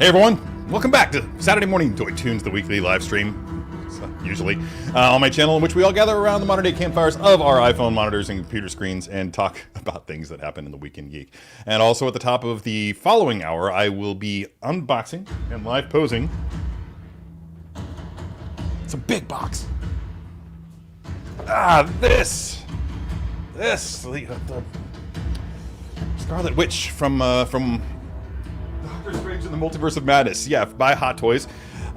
Hey everyone, welcome back to Saturday Morning Toy Tunes, the weekly live stream, usually, on my channel in which we all gather around the modern day campfires of our iPhone monitors and computer screens and talk about things that happen in the Weekend Geek. And also at the top of the following hour, I will be unboxing and live posing. It's a big box. This, the Scarlet Witch from Doctor Strange in the Multiverse of Madness. Yeah, by Hot Toys.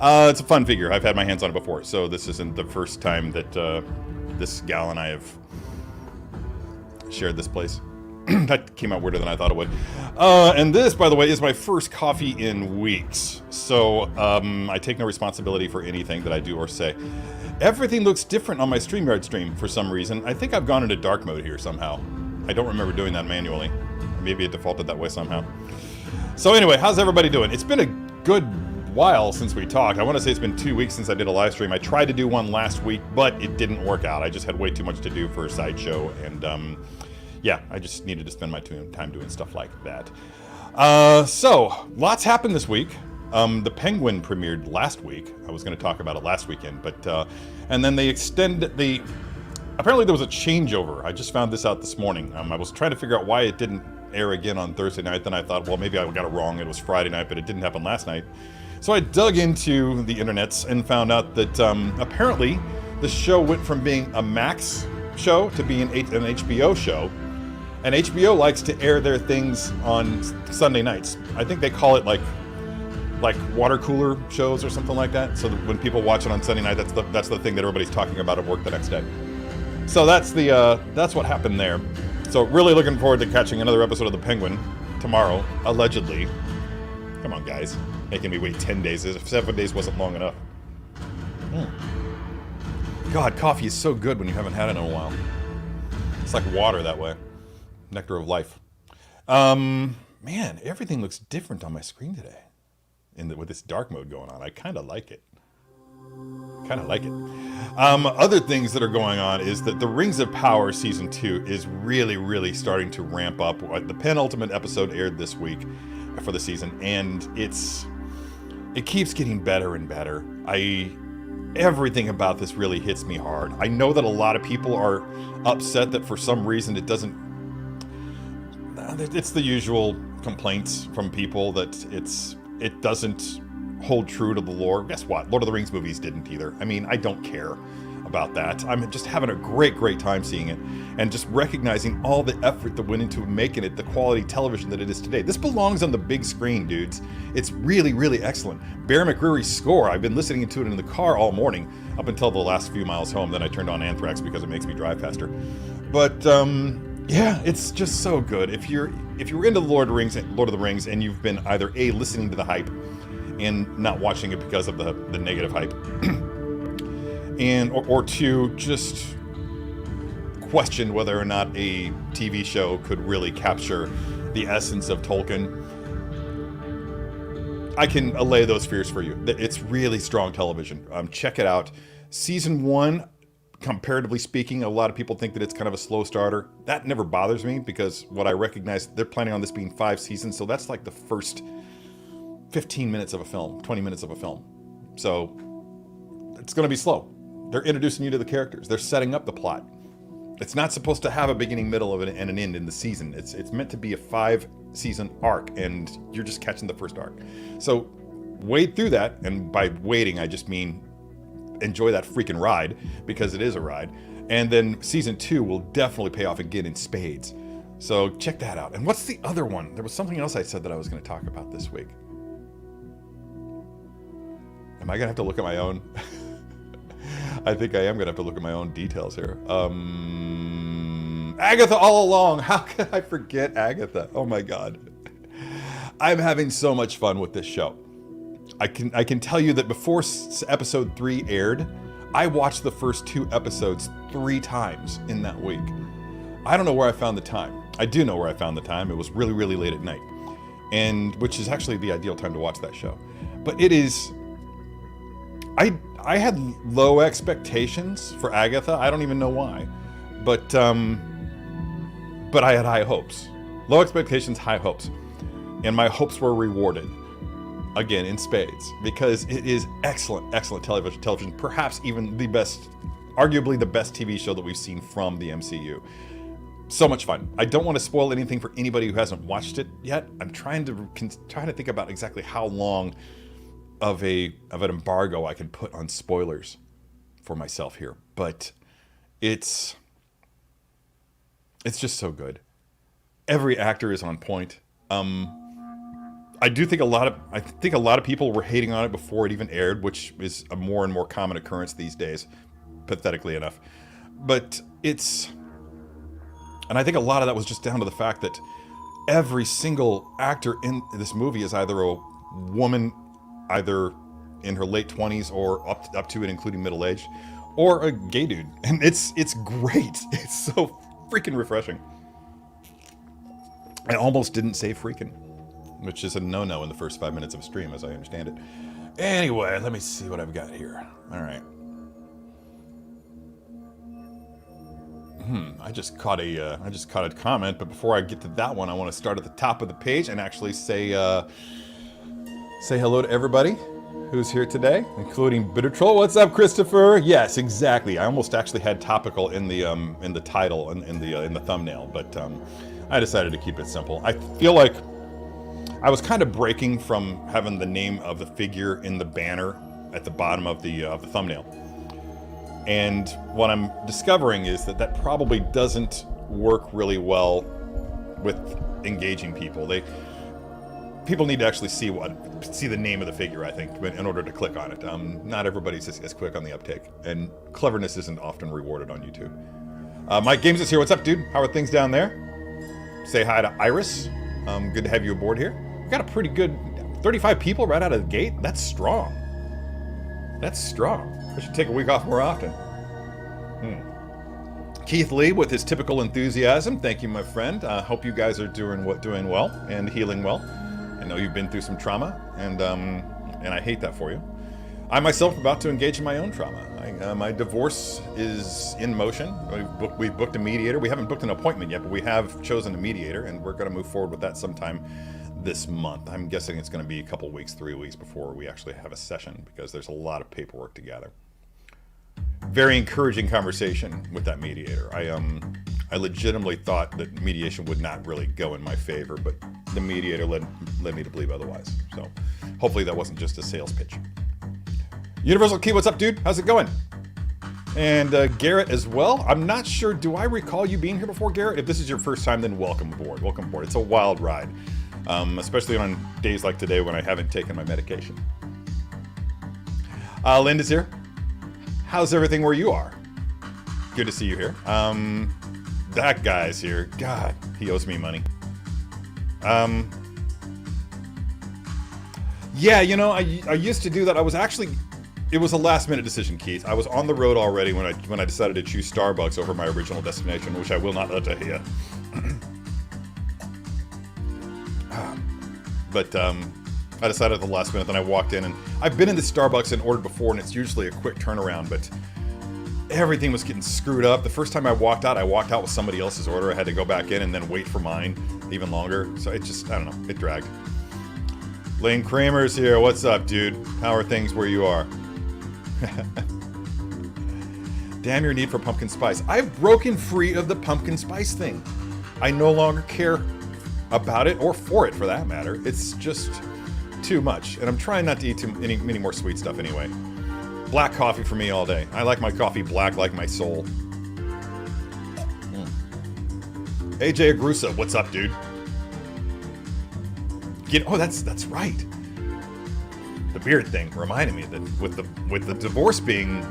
It's a fun figure. I've had my hands on it before, so this isn't the first time that this gal and I have shared this place. That came out weirder than I thought it would. And this, by the way, is my first coffee in weeks. So I take no responsibility for anything that I do or say. Everything looks different on my StreamYard stream for some reason. I think I've gone into dark mode here somehow. I don't remember doing that manually. Maybe it defaulted that way somehow. So anyway, how's everybody doing? It's been a good while since we talked. I want to say it's been 2 weeks since I did a live stream. I tried to do one last week, but it didn't work out. I just had way too much to do for Sideshow, and yeah, I just needed to spend my time doing stuff like that. So, lots happened this week. The Penguin premiered last week. I was going to talk about it last weekend, but and then they extended the... Apparently there was a changeover. I just found this out this morning. I was trying to figure out why it didn't air again on Thursday night. Then I thought, well, maybe I got it wrong. It was Friday night, but it didn't happen last night. So I dug into the internets and found out that apparently the show went from being a Max show to being an HBO show. And HBO likes to air their things on Sunday nights. I think they call it like water cooler shows or something like that. So that when people watch it on Sunday night, that's the thing that everybody's talking about at work the next day. So that's what happened there. So really looking forward to catching another episode of The Penguin tomorrow, allegedly. Come on, guys. Making me wait 10 days. 7 days wasn't long enough. God, coffee is so good when you haven't had it in a while. It's like water that way. Nectar of life. Man, everything looks different on my screen today. With this dark mode going on. I kind of like it. Other things that are going on is that the Rings of Power Season 2 is really starting to ramp up. The penultimate episode aired this week for the season, and it keeps getting better and better. Everything about this really hits me hard. I know that a lot of people are upset that for some reason it doesn't... It's the usual complaints from people that it doesn't hold true to the lore. Guess what? Lord of the Rings movies didn't either. I mean, I don't care about that. I'm just having a great time seeing it and just recognizing all the effort that went into making it the quality television that it is today. This belongs on the big screen, dudes. It's really excellent. Bear McCreary's score, I've been listening to it in the car all morning up until the last few miles home. Then I turned on Anthrax because it makes me drive faster. But yeah, it's just so good. If you're into Lord of the Rings and you've been either A, listening to the hype and not watching it because of the negative hype, and or two, just question whether or not a TV show could really capture the essence of Tolkien, I can allay those fears for you. It's really strong television. Check it out. Season 1, comparatively speaking, a lot of people think that it's kind of a slow starter. That never bothers me because what I recognize, they're planning on this being 5 seasons, so that's like the first 15 minutes of a film, 20 minutes of a film. So it's going to be slow. They're introducing you to the characters. They're setting up the plot. It's not supposed to have a beginning, middle, and an end in the season. It's meant to be a 5-season arc, and you're just catching the first arc. So wade through that, and by waiting, I just mean enjoy that freaking ride, because it is a ride. And then season 2 will definitely pay off again in spades. So check that out. And what's the other one? There was something else I said that I was going to talk about this week. Am I going to have to look at my own? I think I am going to have to look at my own details here. Agatha All Along. How could I forget Agatha? Oh my God. I'm having so much fun with this show. I can tell you that before episode 3 aired, I watched the first 2 episodes 3 times in that week. I don't know where I found the time. I do know where I found the time. It was really late at night, and which is actually the ideal time to watch that show. But it is... I had low expectations for Agatha. I don't even know why, but I had high hopes. Low expectations, high hopes, and my hopes were rewarded. again in spades, because it is excellent, excellent television. Perhaps even the best, arguably the best TV show that we've seen from the MCU. So much fun. I don't want to spoil anything for anybody who hasn't watched it yet. I'm trying to think about exactly how long of an embargo I can put on spoilers for myself here, but it's just so good. Every actor is on point. I think a lot of people were hating on it before it even aired, which is a more and more common occurrence these days, pathetically enough. But and I think a lot of that was just down to the fact that every single actor in this movie is either a woman, either in her late 20s or up to it, including middle age, or a gay dude, and it's great. It's so freaking refreshing. I almost didn't say freaking, which is a no-no in the first 5 minutes of a stream, as I understand it. Anyway, let me see what I've got here. All right. I just caught a comment, but before I get to that one, I want to start at the top of the page and actually say hello to everybody who's here today, including Bitter Troll. What's up, Christopher? Yes, exactly. I almost actually had topical in the title and in the thumbnail, but I decided to keep it simple. I feel like I was kind of breaking from having the name of the figure in the banner at the bottom of the thumbnail. And what I'm discovering is that probably doesn't work really well with engaging people. People need to actually see the name of the figure, I think, in order to click on it. Not everybody's as quick on the uptake, and cleverness isn't often rewarded on YouTube. Mike Games is here. What's up, dude? How are things down there? Say hi to Iris. Good to have you aboard here. We've got a pretty good 35 people right out of the gate. That's strong. That's strong. I should take a week off more often. Keith Lee with his typical enthusiasm. Thank you, my friend. Hope you guys are doing well and healing well. I know you've been through some trauma, and I hate that for you. I myself am about to engage in my own trauma. My divorce is in motion. We've booked a mediator. We haven't booked an appointment yet, but we have chosen a mediator, and we're going to move forward with that sometime this month. I'm guessing it's going to be a couple weeks, 3 weeks before we actually have a session, because there's a lot of paperwork to gather. Very encouraging conversation with that mediator. I legitimately thought that mediation would not really go in my favor, but the mediator led me to believe otherwise. So hopefully that wasn't just a sales pitch. Universal Key, what's up, dude? How's it going? And Garrett as well. I'm not sure, do I recall you being here before, Garrett? If this is your first time, then welcome aboard. Welcome aboard. It's a wild ride, especially on days like today when I haven't taken my medication. Linda's here. How's everything where you are? Good to see you here. That guy's here. God, he owes me money. Yeah, you know, I used to do that. It was a last-minute decision, Keith. I was on the road already when I decided to choose Starbucks over my original destination, which I will not utter here. But I decided at the last minute, then I walked in, and I've been in the Starbucks and ordered before, and it's usually a quick turnaround, but everything was getting screwed up. The first time I walked out with somebody else's order. I had to go back in and then wait for mine even longer. So it just, I don't know, it dragged. Lane Kramer's here. What's up, dude? How are things where you are? Damn your need for pumpkin spice. I've broken free of the pumpkin spice thing. I no longer care about it, or for it for that matter. It's just too much. And I'm trying not to eat many more sweet stuff anyway. Black coffee for me all day. I like my coffee black like my soul. AJ Agrusa, what's up, dude? Oh, that's right. The beard thing reminded me that with the divorce being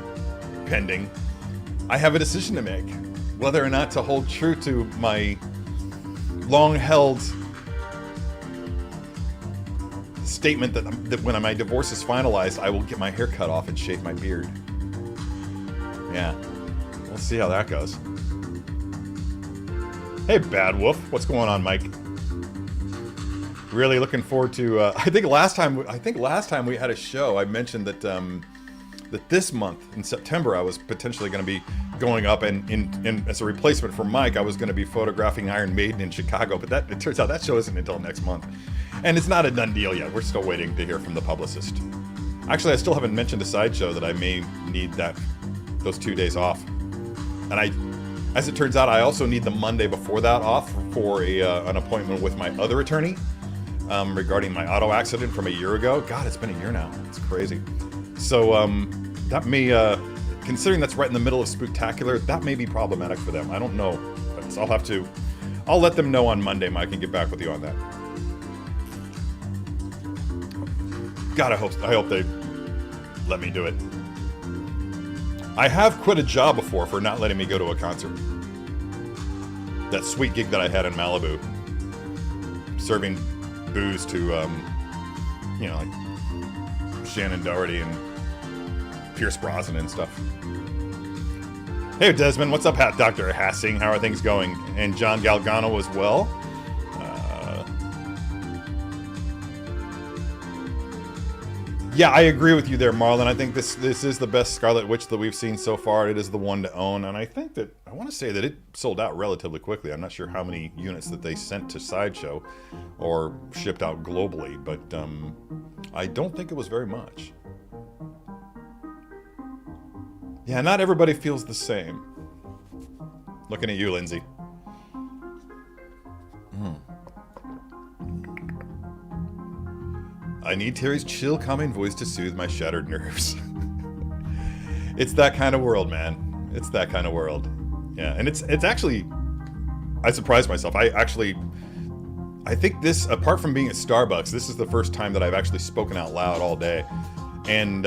pending, I have a decision to make. Whether or not to hold true to my long-held statement that when my divorce is finalized, I will get my hair cut off and shave my beard. Yeah, we'll see how that goes. Hey, Bad Wolf, what's going on, Mike? Really looking forward to. I think last time we had a show, I mentioned that that this month, in September, I was potentially going to be going up, and as a replacement for Mike, I was going to be photographing Iron Maiden in Chicago, but it turns out that show isn't until next month. And it's not a done deal yet. We're still waiting to hear from the publicist. Actually, I still haven't mentioned to Sideshow that I may need those 2 days off. And as it turns out, I also need the Monday before that off for an appointment with my other attorney regarding my auto accident from a year ago. God, it's been a year now. It's crazy. So that may, considering that's right in the middle of Spooktacular, that may be problematic for them. I don't know. But I'll let them know on Monday, Mike, and get back with you on that. God, I hope they let me do it. I have quit a job before for not letting me go to a concert. That sweet gig that I had in Malibu, serving booze to, like Shannon Doherty and Pierce Brosnan and stuff. Hey, Desmond, what's up, Dr. Hassing? How are things going? And John Galgano as well. Yeah, I agree with you there, Marlon. I think this is the best Scarlet Witch that we've seen so far. It is the one to own, and I want to say that it sold out relatively quickly. I'm not sure how many units that they sent to Sideshow or shipped out globally, but I don't think it was very much. Yeah, not everybody feels the same. Looking at you, Lindsay. I need Terry's chill, calming voice to soothe my shattered nerves. It's that kind of world, man. It's that kind of world. Yeah, and it's actually... I surprised myself. I think this, apart from being at Starbucks, this is the first time that I've actually spoken out loud all day. And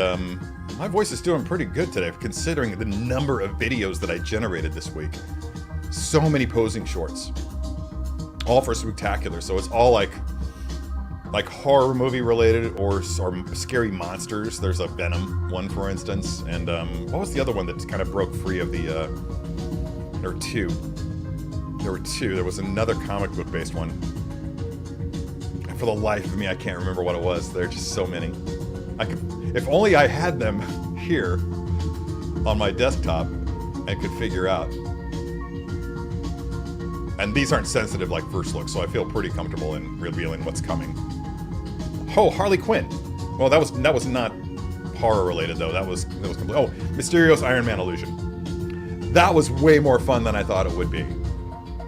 my voice is doing pretty good today, considering the number of videos that I generated this week. So many posing shorts. All for Spooktacular, so it's all like horror movie related or scary monsters. There's a Venom one, for instance, and what was the other one that kind of broke free of the? There were two. There was another comic book based one. And for the life of me, I can't remember what it was. There are just so many. If only I had them here on my desktop and could figure out. And these aren't sensitive like first look, so I feel pretty comfortable in revealing what's coming. Oh, Harley Quinn. Well, that was not horror related though. That was complete. Oh, Mysterio's Iron Man illusion. That was way more fun than I thought it would be.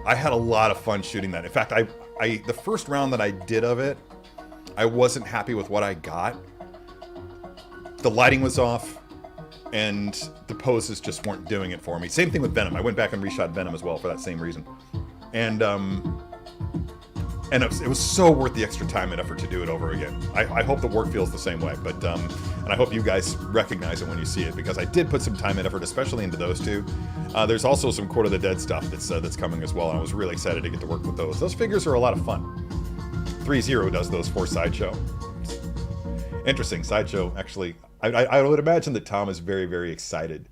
I had a lot of fun shooting that. In fact, the first round that I did of it, I wasn't happy with what I got. The lighting was off, and the poses just weren't doing it for me. Same thing with Venom. I went back and reshot Venom as well for that same reason. And it was so worth the extra time and effort to do it over again. I hope the work feels the same way, but and I hope you guys recognize it when you see it, because I did put some time and effort, especially into those two. There's also some Court of the Dead stuff that's coming as well, and I was really excited to get to work with those. Those figures are a lot of fun. 3-0 does those for Sideshow. Interesting, Sideshow, actually. I would imagine that Tom is very, very excited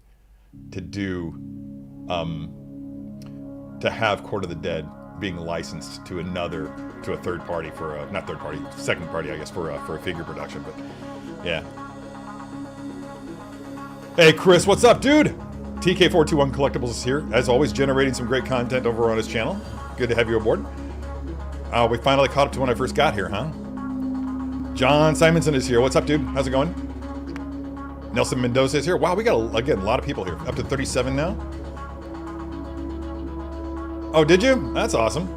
to do, to have Court of the Dead being licensed to a third party for not third party, second party, I guess, for a figure production. But yeah. Hey Chris, what's up, dude? TK421 Collectibles is here, as always, generating some great content over on his channel. Good to have you aboard. We finally caught up to when I first got here, huh? John Simonson is here. What's up, dude? How's it going? Nelson Mendoza is here. Wow, we got a lot of people here. Up to 37 now. Oh, did you? That's awesome.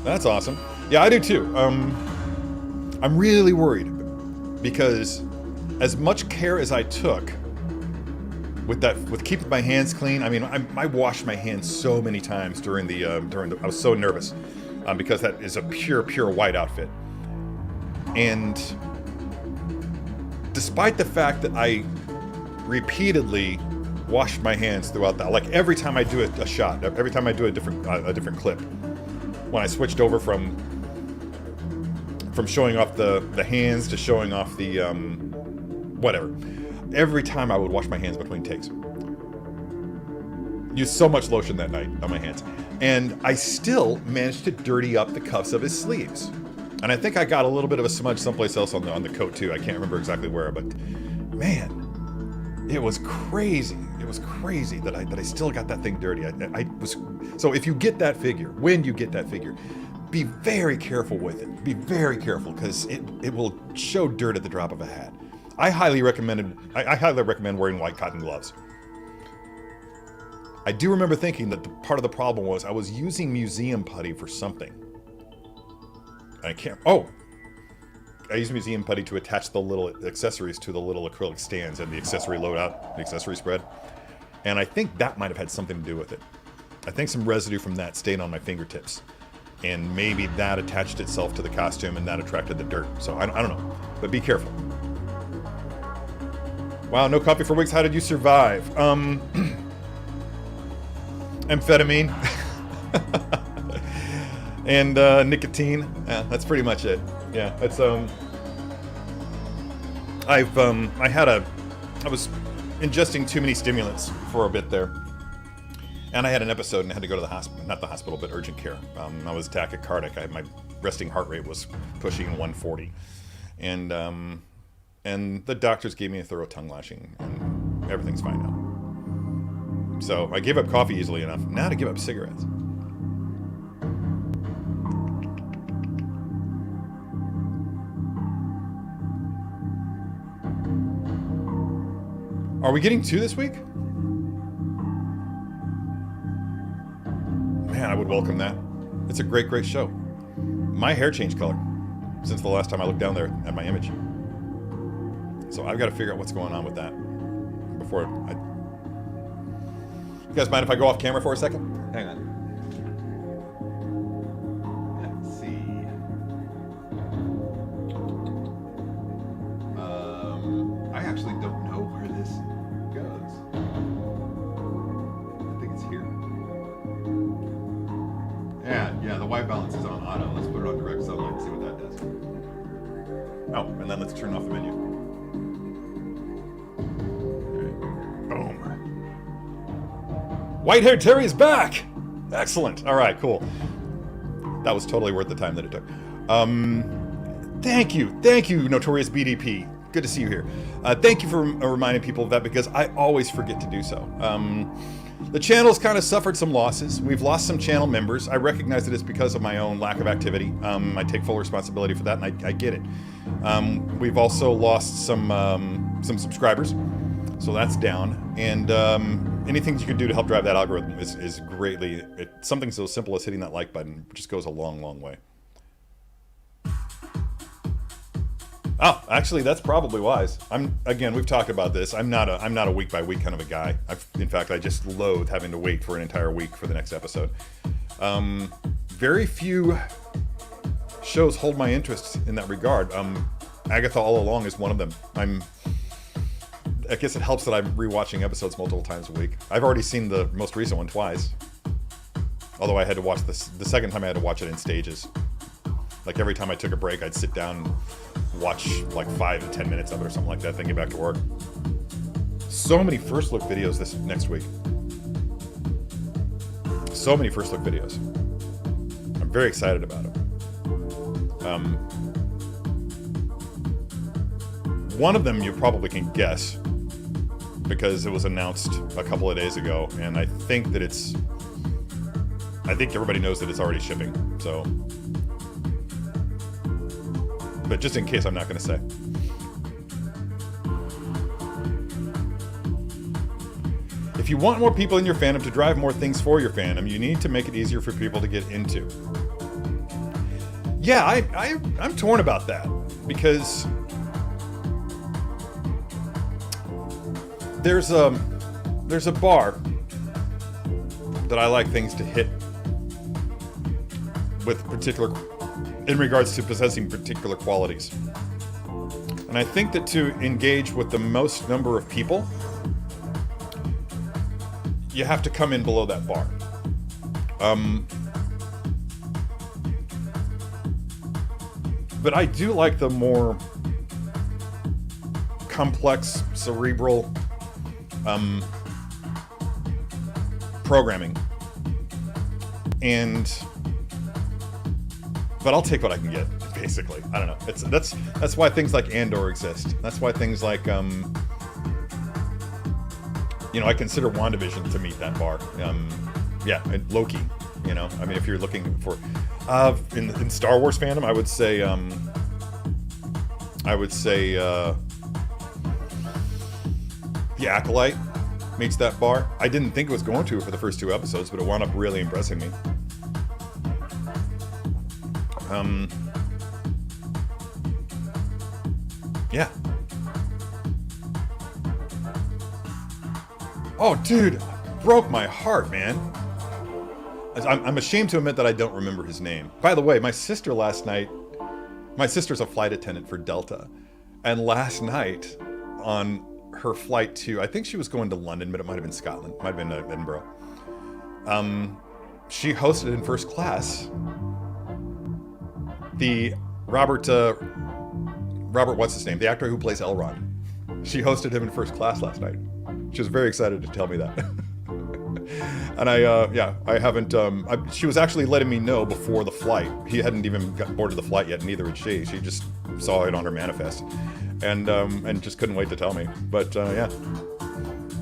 That's awesome. Yeah, I do too. I'm really worried because as much care as I took with keeping my hands clean, I mean, I washed my hands so many times during the I was so nervous because that is a pure white outfit. And despite the fact that I repeatedly washed my hands throughout that, like every time I do a shot, every time I do a different clip, when I switched over from showing off the hands to showing off the whatever, every time I would wash my hands between takes. Used so much lotion that night on my hands, and I still managed to dirty up the cuffs of his sleeves. And I think I got a little bit of a smudge someplace else on the coat too. I can't remember exactly where, but man, It was crazy. It was crazy that I still got that thing dirty. So if you get that figure, when you get that figure, be very careful with it. Be very careful, because it will show dirt at the drop of a hat. I highly recommend wearing white cotton gloves. I do remember thinking that part of the problem was I was using museum putty for something. I used museum putty to attach the little accessories to the little acrylic stands and the accessory loadout, the accessory spread. And I think that might have had something to do with it. I think some residue from that stayed on my fingertips. And maybe that attached itself to the costume and that attracted the dirt. So I don't know. But be careful. Wow, no coffee for weeks. How did you survive? Amphetamine. And nicotine. Yeah, that's pretty much it. Yeah, it's I was ingesting too many stimulants for a bit there, and I had an episode and I had to go to the hospital, not the hospital, but urgent care. I was tachycardic. My resting heart rate was pushing 140, and the doctors gave me a thorough tongue lashing, and everything's fine now. So I gave up coffee easily enough. Now to give up cigarettes. Are we getting 2 this week? Man, I would welcome that. It's a great, great show. My hair changed color since the last time I looked down there at my image. So I've got to figure out what's going on with that before I... You guys mind if I go off camera for a second? Hang on. Let's see. I actually don't know where this goes. I think it's here. Yeah, the white balance is on auto. Let's put it on direct sunlight and see what that does. Oh, and then let's turn off the menu. Boom. White-haired Terry is back! Excellent. All right, cool. That was totally worth the time that it took. Thank you, Notorious BDP. Good to see you here. Thank you for reminding people of that, because I always forget to do so. The channel's kind of suffered some losses. We've lost some channel members. I recognize that it's because of my own lack of activity. I take full responsibility for that, and I get it. We've also lost some subscribers, so that's down. And anything you can do to help drive that algorithm is greatly... something so simple as hitting that like button just goes a long, long way. Oh, actually, that's probably wise. Again, we've talked about this. I'm not a week by week kind of a guy. In fact, I just loathe having to wait for an entire week for the next episode. Very few shows hold my interest in that regard. Agatha All Along is one of them. I guess it helps that I'm rewatching episodes multiple times a week. I've already seen the most recent one twice. Although I had to watch the second time I had to watch it in stages. Like every time I took a break, I'd sit down and watch like 5 to 10 minutes of it or something like that, then get back to work. So many first look videos this next week. So many first look videos. I'm very excited about it. One of them you probably can guess because it was announced a couple of days ago, and I think everybody knows that it's already shipping, so... But just in case, I'm not going to say. If you want more people in your fandom to drive more things for your fandom, you need to make it easier for people to get into. Yeah, I'm torn about that, because there's a bar that I like things to hit with particular... in regards to possessing particular qualities. And I think that to engage with the most number of people, you have to come in below that bar. But I do like the more complex, cerebral programming. But I'll take what I can get, basically. I don't know. That's why things like Andor exist. That's why things like you know, I consider WandaVision to meet that bar. Yeah, and Loki. You know, I mean, if you're looking for in Star Wars fandom, I would say The Acolyte meets that bar. I didn't think it was going to for the first 2 episodes, but it wound up really impressing me. Yeah. Oh, dude, broke my heart, man. I'm ashamed to admit that I don't remember his name. By the way, my sister last night, my sister's a flight attendant for Delta, and last night on her flight to, I think she was going to London, but it might have been Scotland, might have been Edinburgh. She hosted in first class the Robert, what's his name? The actor who plays Elrond. She hosted him in first class last night. She was very excited to tell me that. And I haven't, she was actually letting me know before the flight. He hadn't even boarded the flight yet, neither had she. She just saw it on her manifest. And just couldn't wait to tell me. But, yeah.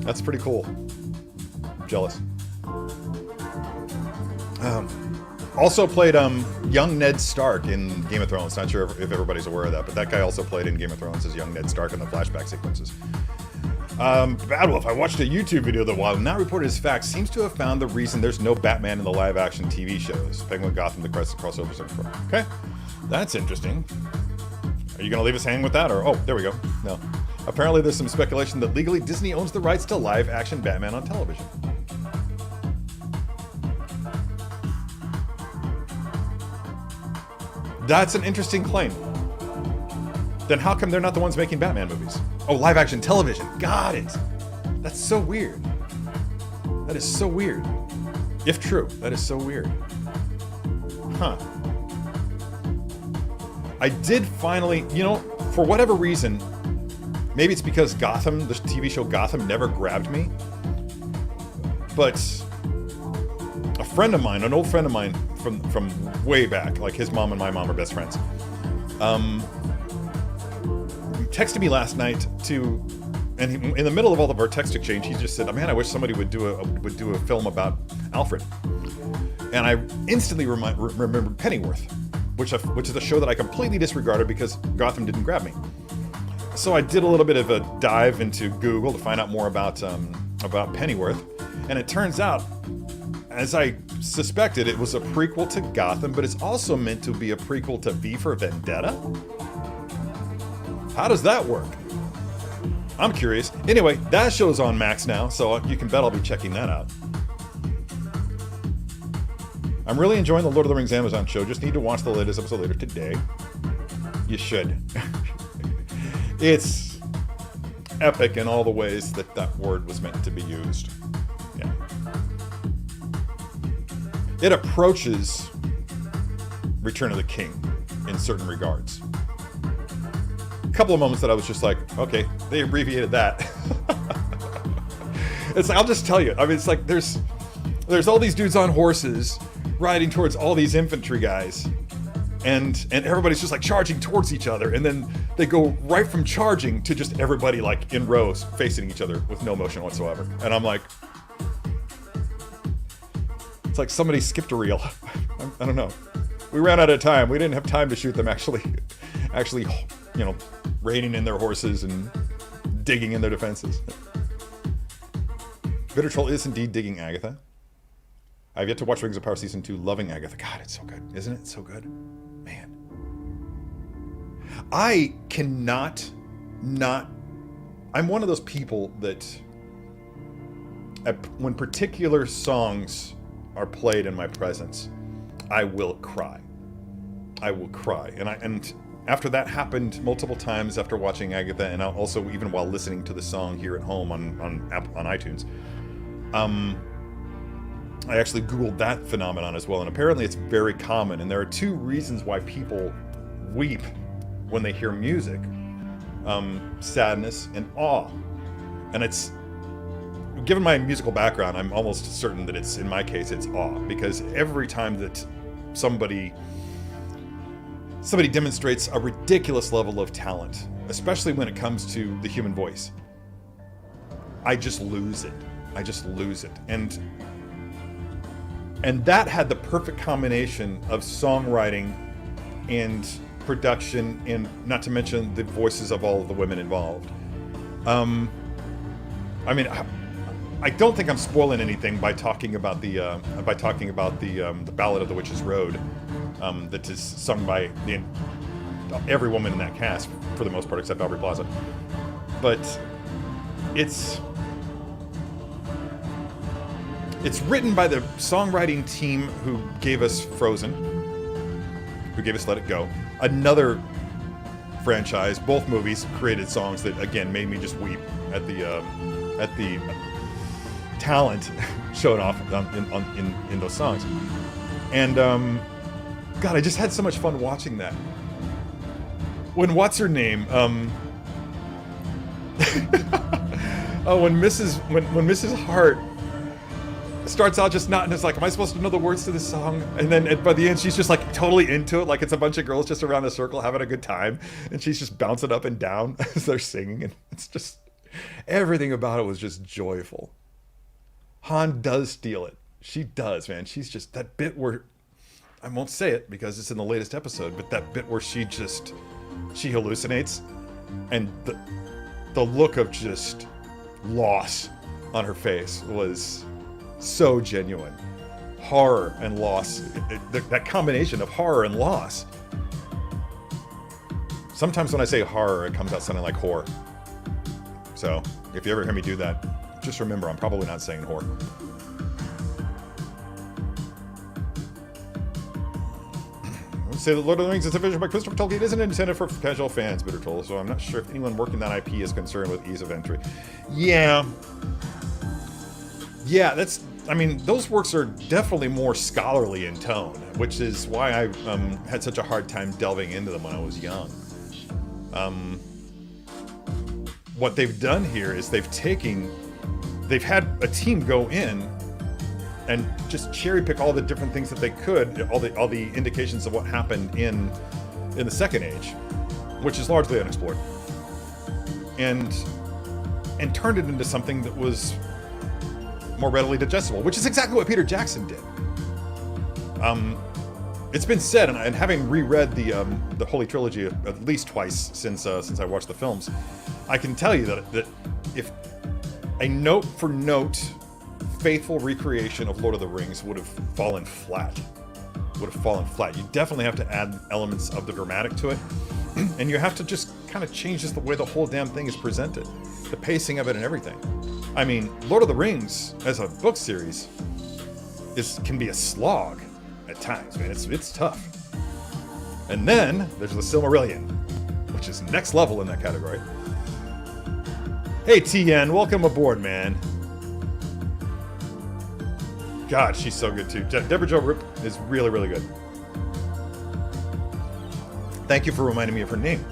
That's pretty cool. I'm jealous. Also played, young Ned Stark in Game of Thrones. Not sure if everybody's aware of that, but that guy also played in Game of Thrones as young Ned Stark in the flashback sequences. Bad Wolf, I watched a YouTube video that, while not reported as fact, seems to have found the reason there's no Batman in the live-action TV shows. Penguin, Gotham, the crossovers. Okay, that's interesting. Are you gonna leave us hanging with that, or, oh, there we go. No. Apparently there's some speculation that legally Disney owns the rights to live-action Batman on television. That's an interesting claim. Then how come they're not the ones making Batman movies? Oh, live-action television. Got it. That's so weird. That is so weird. If true, that is so weird. Huh. I did finally, you know, for whatever reason, maybe it's because Gotham, the TV show Gotham, never grabbed me. But a friend of mine, an old friend of mine from way back, like his mom and my mom are best friends, texted me last night and in the middle of all of our text exchange, he just said, "Oh, man, I wish somebody would do a film about Alfred." And I instantly remembered Pennyworth, which is a show that I completely disregarded because Gotham didn't grab me. So I did a little bit of a dive into Google to find out more about Pennyworth, and it turns out, as I suspected, it was a prequel to Gotham, but it's also meant to be a prequel to V for Vendetta? How does that work? I'm curious. Anyway, that show's on Max now, so you can bet I'll be checking that out. I'm really enjoying the Lord of the Rings Amazon show. Just need to watch the latest episode later today. You should. It's epic in all the ways that word was meant to be used. Yeah. It approaches Return of the King in certain regards. A couple of moments that I was just like, okay, they abbreviated that. It's like, I'll just tell you. I mean, it's like there's all these dudes on horses riding towards all these infantry guys, and everybody's just like charging towards each other, and then they go right from charging to just everybody like in rows facing each other with no motion whatsoever. And I'm like, it's like somebody skipped a reel. I don't know. We ran out of time. We didn't have time to shoot them actually, you know, reining in their horses and digging in their defenses. Bitter Troll is indeed digging Agatha. I've yet to watch Rings of Power Season 2, loving Agatha. God, it's so good. Isn't it so good? Man. I cannot not... I'm one of those people that when particular songs are played in my presence, I will cry. I will cry. And after that happened multiple times after watching Agatha, and also even while listening to the song here at home on iTunes, I actually Googled that phenomenon as well, and apparently it's very common, and there are two reasons why people weep when they hear music. Sadness and awe. And it's, given my musical background, I'm almost certain that it's, in my case, it's awe, because every time that somebody demonstrates a ridiculous level of talent, especially when it comes to the human voice, I just lose it. I just lose it. And that had the perfect combination of songwriting and production, and not to mention the voices of all of the women involved. I mean, I don't think I'm spoiling anything by talking about the Ballad of the Witch's Road, that is sung by every woman in that cast for the most part, except Aubrey Plaza. But it's written by the songwriting team who gave us Frozen, who gave us Let It Go. Another franchise, both movies created songs that again made me just weep at the talent shown off in those songs. And God, I just had so much fun watching that. When what's her name? When Mrs. Hart starts out just not, and it's like, am I supposed to know the words to this song? And then by the end, she's just like totally into it, like it's a bunch of girls just around a circle having a good time, and she's just bouncing up and down as they're singing, and it's just, everything about it was just joyful. Han does steal it. She does, man. She's just, that bit where, I won't say it because it's in the latest episode, but that bit where she hallucinates, and the look of just loss on her face was so genuine. Horror and loss, that combination of horror and loss. Sometimes when I say horror, it comes out sounding like whore. So if you ever hear me do that, just remember I'm probably not saying whore. Say that Lord of the Rings is a vision by Christopher Tolkien. It isn't intended for casual fans, Bitter told, so I'm not sure if anyone working that IP is concerned with ease of entry. Yeah, that's, I mean, those works are definitely more scholarly in tone, which is why I had such a hard time delving into them when I was young. What they've done here is they've had a team go in and just cherry pick all the different things that they could, all the indications of what happened in the Second Age, which is largely unexplored, and turned it into something that was more readily digestible, which is exactly what Peter Jackson did. It's been said, and having reread the Holy Trilogy at least twice since I watched the films, I can tell you that if a note for note faithful recreation of Lord of the Rings would have fallen flat. You definitely have to add elements of the dramatic to it, and you have to just kind of change just the way the whole damn thing is presented, the pacing of it and everything. I mean, Lord of the Rings as a book series can be a slog at times, man. It's tough. And then there's the Silmarillion, which is next level in that category. Hey TN, welcome aboard, man. God, she's so good too. Deborah Jo Rupp is really, really good. Thank you for reminding me of her name.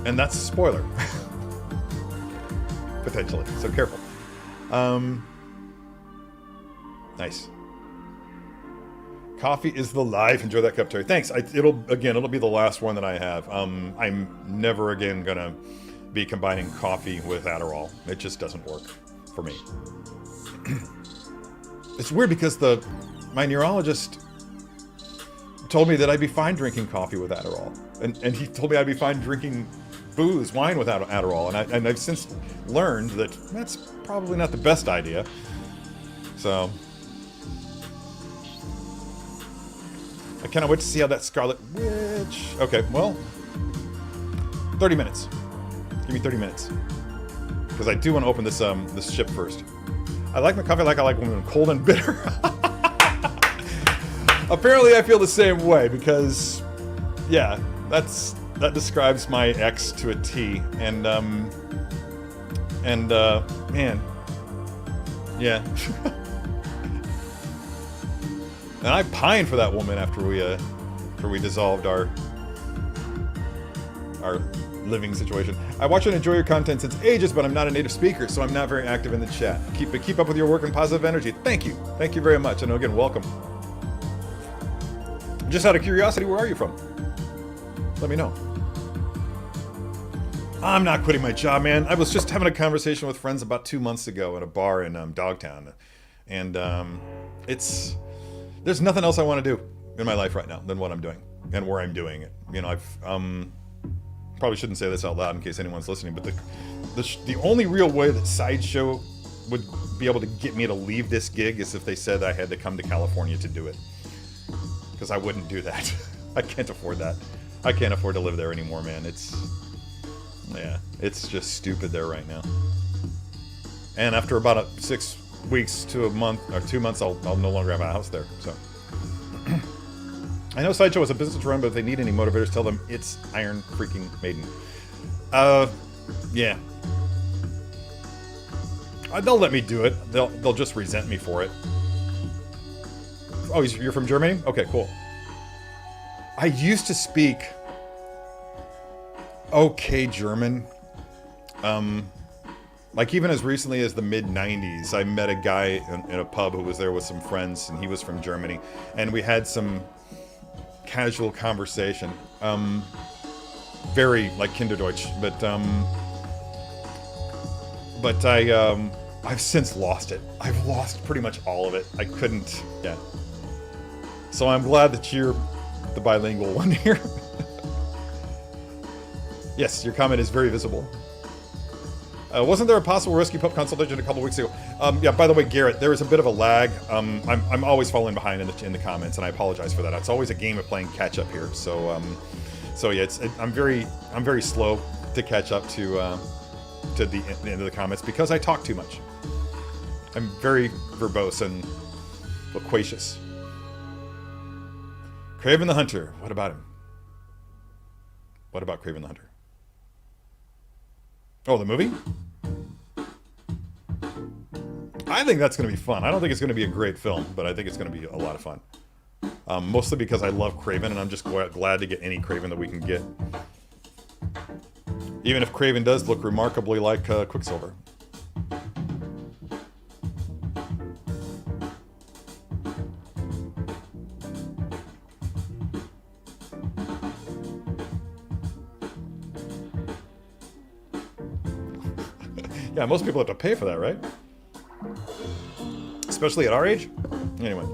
And that's a spoiler. Potentially, so careful. Nice. Coffee is the life. Enjoy that cup, Terry. Thanks. It'll be the last one that I have. I'm never again gonna be combining coffee with Adderall. It just doesn't work for me. It's weird because my neurologist told me that I'd be fine drinking coffee with Adderall, and he told me I'd be fine drinking wine without Adderall, and I've since learned that that's probably not the best idea. So I cannot wait to see how that Scarlet Witch. Okay, well, 30 minutes. Give me 30 minutes. Because I do want to open this ship first. I like my coffee like I like women, cold and bitter. Apparently I feel the same way because, yeah, that describes my ex to a T. And man, yeah. And I pined for that woman after we dissolved our living situation. I watch and enjoy your content since ages, but I'm not a native speaker, so I'm not very active in the chat. Keep up with your work and positive energy. Thank you very much, and again, welcome. Just out of curiosity, where are you from? Let me know. I'm not quitting my job, man. I was just having a conversation with friends about 2 months ago at a bar in Dogtown. And there's nothing else I want to do in my life right now than what I'm doing and where I'm doing it. You know, I've probably shouldn't say this out loud in case anyone's listening, but the only real way that Sideshow would be able to get me to leave this gig is if they said I had to come to California to do it. Because I wouldn't do that. I can't afford that. I can't afford to live there anymore, man. It's just stupid there right now. And after about 6 weeks to a month, or 2 months, I'll no longer have a house there, so. I know Sideshow is a business run, but if they need any motivators, tell them it's Iron freaking Maiden. Yeah. They'll let me do it. They'll just resent me for it. Oh, you're from Germany? Okay, cool. I used to speak okay German. Like even as recently as the mid-90s, I met a guy in a pub who was there with some friends, and he was from Germany, and we had some casual conversation. Very like Kinderdeutsch, but I've since lost it. I've lost pretty much all of it. I couldn't, yeah. So I'm glad that you're the bilingual one here. Yes, your comment is very visible. Wasn't there a possible Rescue Pup consultation a couple weeks ago? Yeah, by the way, Garrett, there is a bit of a lag. I'm always falling behind in the comments, and I apologize for that. It's always a game of playing catch up here. So yeah, I'm very slow to catch up to the end of the comments because I talk too much. I'm very verbose and loquacious. Kraven the Hunter. What about him? What about Kraven the Hunter? Oh, the movie? I think that's going to be fun. I don't think it's going to be a great film, but I think it's going to be a lot of fun. Mostly because I love Kraven, and I'm just glad to get any Kraven that we can get. Even if Kraven does look remarkably like Quicksilver. Yeah, most people have to pay for that, right? Especially at our age? Anyway.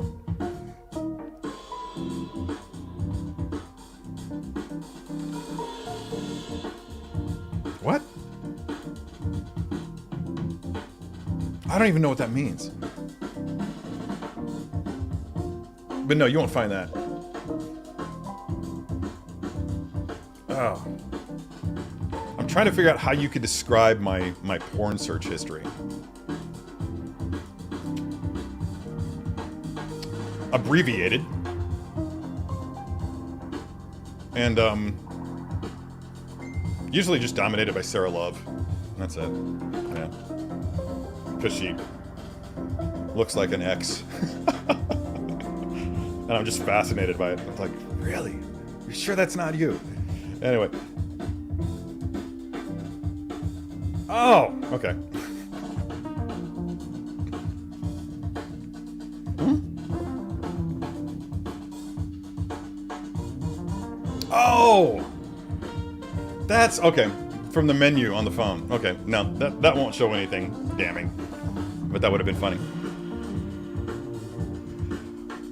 What? I don't even know what that means. But no, you won't find that. Oh. I'm trying to figure out how you could describe my porn search history. Abbreviated. And, usually just dominated by Sarah Love. That's it. Yeah. Because she looks like an ex. And I'm just fascinated by it. It's like, really? You sure that's not you? Anyway. Oh, okay. Oh! That's, okay. From the menu on the phone. Okay, no, that won't show anything damning. But that would have been funny.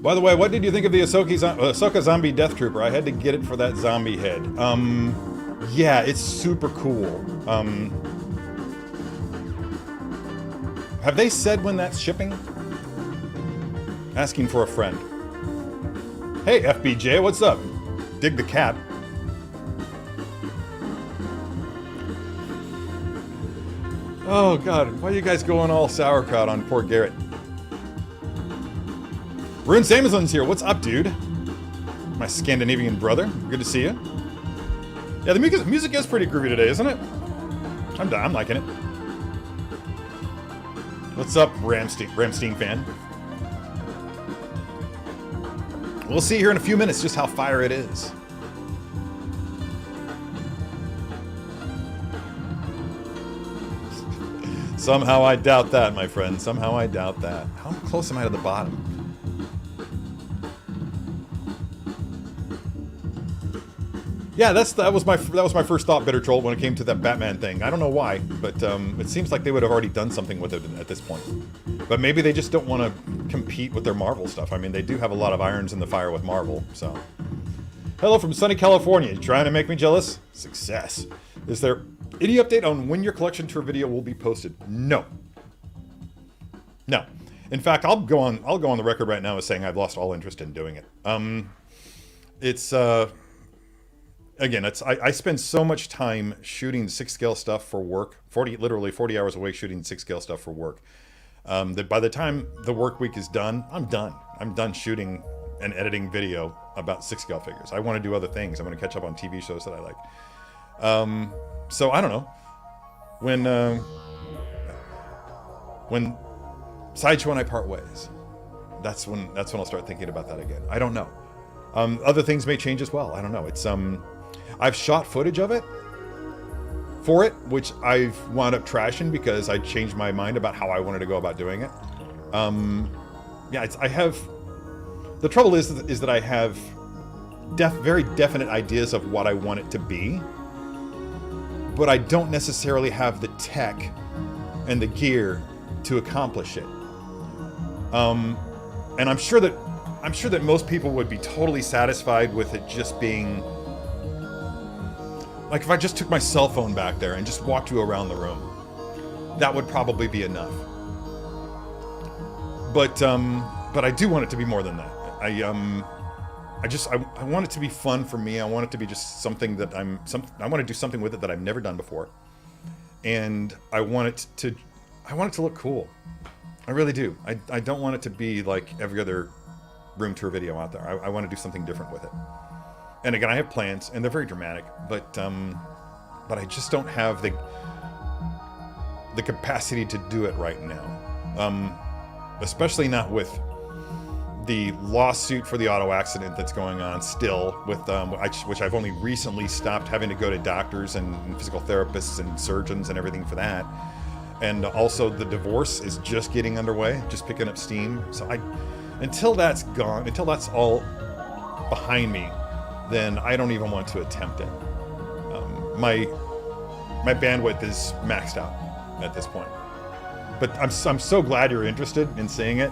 By the way, what did you think of the Ahsoka Zombie Death Trooper? I had to get it for that zombie head. Yeah, it's super cool. Have they said when that's shipping? Asking for a friend. Hey, FBJ, what's up? Dig the cat. Oh, God. Why are you guys going all sauerkraut on poor Garrett? Rune Samazon's here. What's up, dude? My Scandinavian brother. Good to see you. Yeah, the music is pretty groovy today, isn't it? I'm liking it. What's up, Ramstein fan? We'll see here in a few minutes just how fire it is. Somehow I doubt that, my friend. Somehow I doubt that. How close am I to the bottom? Yeah, that was my first thought, Bitter Troll, when it came to that Batman thing. I don't know why, but it seems like they would have already done something with it at this point. But maybe they just don't want to compete with their Marvel stuff. I mean, they do have a lot of irons in the fire with Marvel, so. Hello from sunny California. You trying to make me jealous? Success. Is there any update on when your collection tour video will be posted? No. No. In fact, I'll go on the record right now as saying I've lost all interest in doing it. Again, I spend so much time shooting 6-scale stuff for work, literally 40 hours a week shooting 6-scale stuff for work, that by the time the work week is done, I'm done. I'm done shooting and editing video about 6-scale figures. I want to do other things. I want to catch up on TV shows that I like. So I don't know. When Sideshow and I part ways, that's when I'll start thinking about that again. I don't know. Other things may change as well. I don't know. It's I've shot footage of it for it, which I've wound up trashing because I changed my mind about how I wanted to go about doing it. Yeah, I have. The trouble is that I have very definite ideas of what I want it to be, but I don't necessarily have the tech and the gear to accomplish it. And I'm sure that most people would be totally satisfied with it just being like if I just took my cell phone back there and just walked you around the room. That would probably be enough. But I do want it to be more than that. I want it to be fun for me. I want it to be just something that I want to do something with it that I've never done before. And I want it to look cool. I really do. I don't want it to be like every other room tour video out there. I want to do something different with it. And again, I have plans, and they're very dramatic, but I just don't have the capacity to do it right now. Especially not with the lawsuit for the auto accident that's going on still, with which I've only recently stopped having to go to doctors and physical therapists and surgeons and everything for that. And also the divorce is just getting underway, just picking up steam. So until that's gone, until that's all behind me, then I don't even want to attempt it. My bandwidth is maxed out at this point. But I'm so glad you're interested in seeing it,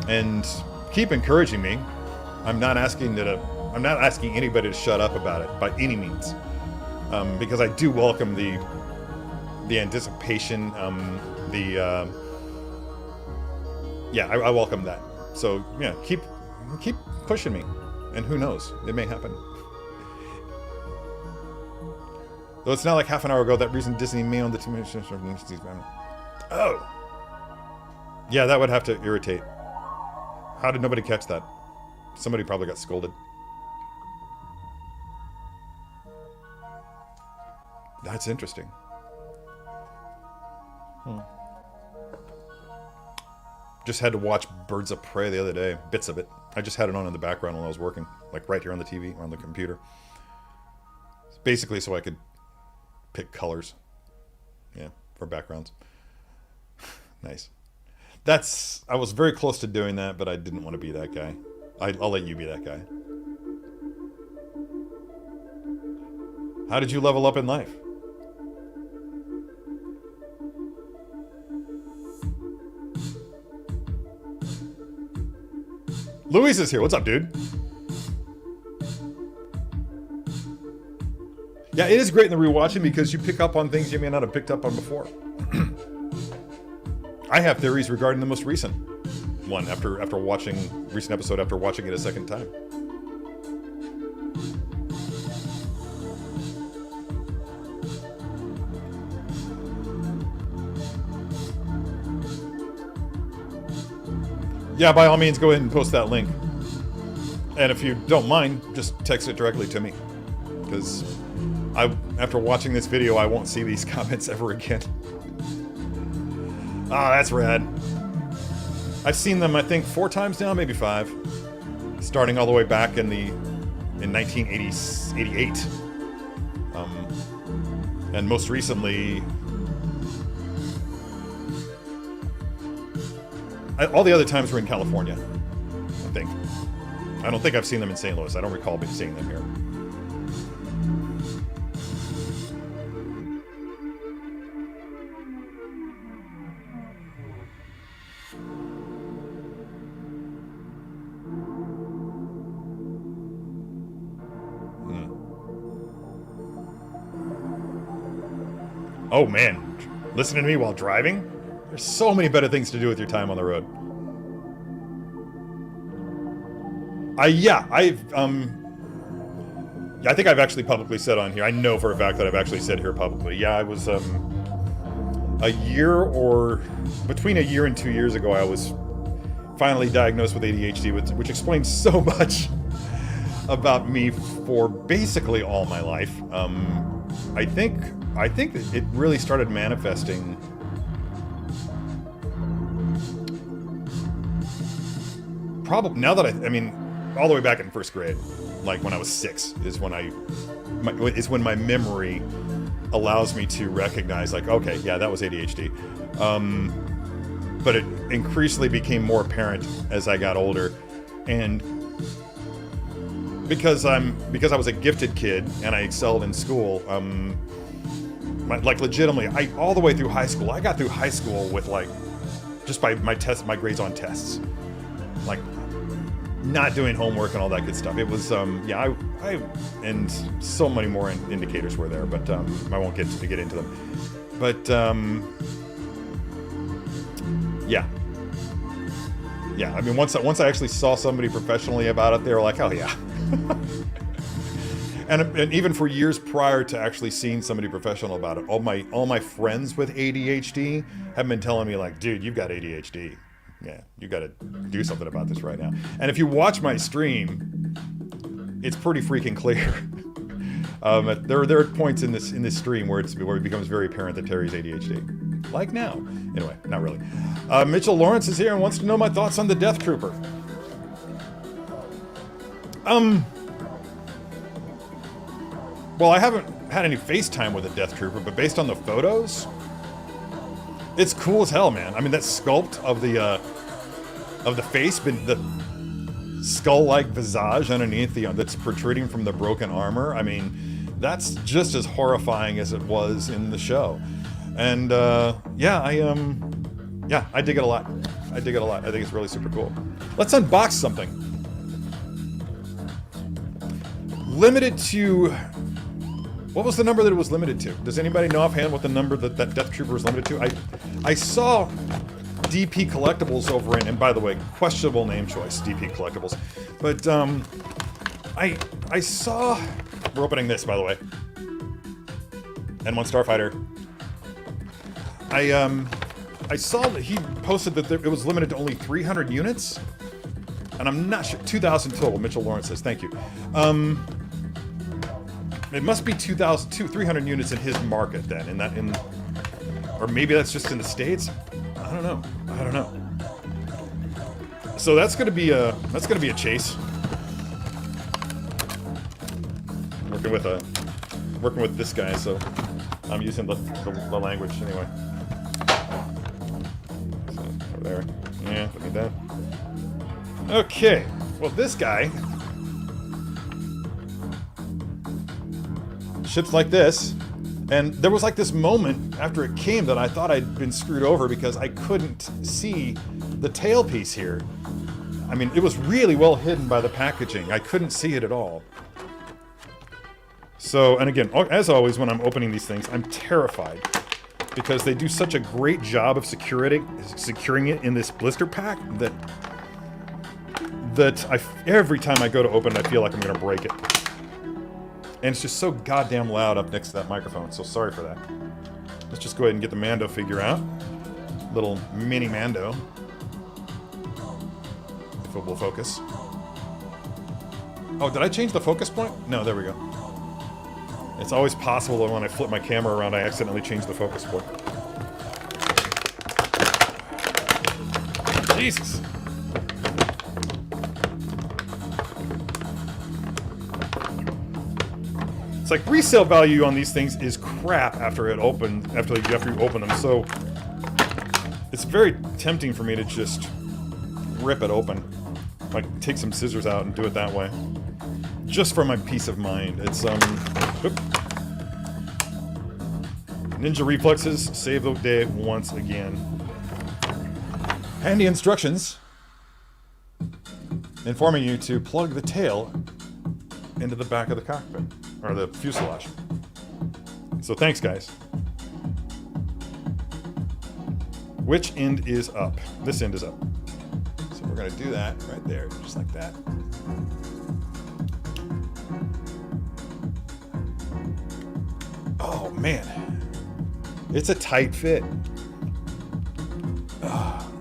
and keep encouraging me. I'm not asking anybody to shut up about it by any means, because I do welcome the anticipation, I welcome that. So yeah, keep pushing me, and who knows, it may happen. Though it's not like half an hour ago that reason Disney mailed the 2 minutes. Oh, yeah, that would have to irritate. How did nobody catch that? Somebody probably got scolded. That's interesting. Just had to watch Birds of Prey the other day, bits of it. I just had it on in the background while I was working, like right here on the TV, on the computer. Basically so I could pick colors, for backgrounds. Nice. I was very close to doing that, but I didn't want to be that guy. I'll let you be that guy. How did you level up in life? Luis is here. What's up, dude? Yeah, it is great in the rewatching because you pick up on things you may not have picked up on before. I have theories regarding the most recent one after watching it a second time. Yeah, by all means, go ahead and post that link. And if you don't mind, just text it directly to me. Because after watching this video, I won't see these comments ever again. Ah, that's rad. I've seen them, I think, 4 times now, maybe 5. Starting all the way back in 1988. And most recently... all the other times were in California, I think. I don't think I've seen them in St. Louis. I don't recall seeing them here. Oh man, listening to me while driving? There's so many better things to do with your time on the road. I think I've actually publicly said on here, I know for a fact that I've actually said here publicly, yeah, I was, between a year and 2 years ago, I was finally diagnosed with ADHD, which explains so much about me for basically all my life. I think that it really started manifesting probably now that I mean, all the way back in first grade, like when I was 6, is when my memory allows me to recognize, like, okay, yeah, that was ADHD. But it increasingly became more apparent as I got older, and because I was a gifted kid and I excelled in school, like legitimately, all the way through high school, I got through high school with like just by my grades on tests, like not doing homework and all that good stuff. It was yeah, I and so many more indicators were there, but I won't get into them. But yeah. I mean, once I actually saw somebody professionally about it, they were like, "Oh yeah." and even for years prior to actually seeing somebody professional about it, all my friends with ADHD have been telling me, like, "Dude, you've got ADHD. Yeah, you got to do something about this right now." And if you watch my stream, it's pretty freaking clear. There are points in this stream where it becomes very apparent that Terry's ADHD. Like now. Anyway, not really. Mitchell Lawrence is here and wants to know my thoughts on the Death Trooper. Well, I haven't had any FaceTime with a Death Trooper, but based on the photos, it's cool as hell, man. I mean, that sculpt of the face, the skull-like visage underneath that's protruding from the broken armor. I mean, that's just as horrifying as it was in the show. And yeah, I dig it a lot. I dig it a lot. I think it's really super cool. Let's unbox something. Limited to... What was the number that it was limited to? Does anybody know offhand what the number that Death Trooper was limited to? I saw DP Collectibles over in, and by the way, questionable name choice, DP Collectibles. But I saw... We're opening this, by the way. N-1 Starfighter. I saw that he posted that it was limited to only 300 units, and I'm not sure. 2,000 total. Mitchell Lawrence says thank you. It must be 300 units in his market then, or maybe that's just in the States. I don't know. So that's gonna be a chase. Working with this guy, so I'm using the language anyway. So, over there. Yeah, look at that. Okay. Well, this guy ships like this, and there was like this moment after it came that I thought I'd been screwed over because I couldn't see the tailpiece here. I mean, it was really well hidden by the packaging. I couldn't see it at all. So, and again, as always, when I'm opening these things, I'm terrified because they do such a great job of securing it in this blister pack that every time I go to open it, I feel like I'm going to break it. And it's just so goddamn loud up next to that microphone, so sorry for that. Let's just go ahead and get the Mando figure out. Little mini Mando. If it will focus. Oh, did I change the focus point? No, there we go. It's always possible that when I flip my camera around, I accidentally change the focus point. Jesus! It's like resale value on these things is crap after you open them, so it's very tempting for me to just rip it open. Like, take some scissors out and do it that way. Just for my peace of mind. It's, Ninja reflexes save the day once again. Handy instructions informing you to plug the tail into the back of the cockpit, or the fuselage. So thanks, guys. Which end is up? This end is up. So we're gonna do that right there, just like that. Oh man, it's a tight fit.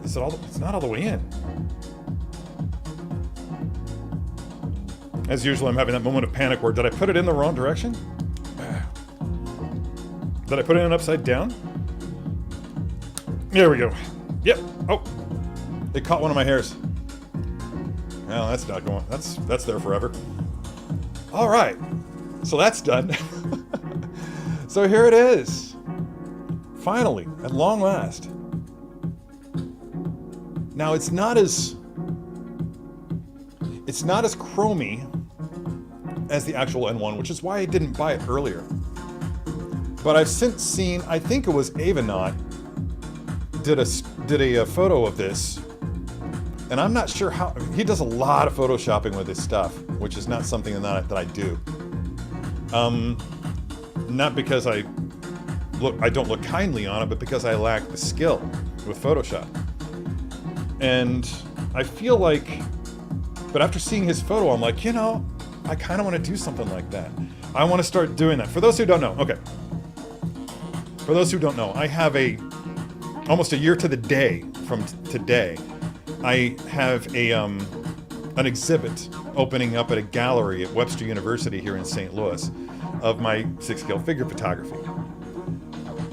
Is it all? It's not all the way in. As usual, I'm having that moment of panic where, did I put it in the wrong direction? Did I put it in upside down? There we go. Yep. Oh, it caught one of my hairs. Well, that's not going. That's there forever. All right, so that's done. So here it is. Finally, at long last. Now it's not as chromy as the actual N1, which is why I didn't buy it earlier. But I've since seen, I think it was Avanaut did a photo of this, and I'm not sure how. He does a lot of photoshopping with his stuff, which is not something that I do. Not because I don't look kindly on it, but because I lack the skill with Photoshop. And I feel like, but after seeing his photo, I'm like, you know, I kind of want to do something like that. I want to start doing that. For those who don't know, okay. For those who don't know, I have almost a year to the day from today, I have an exhibit opening up at a gallery at Webster University here in St. Louis of my 6-scale figure photography.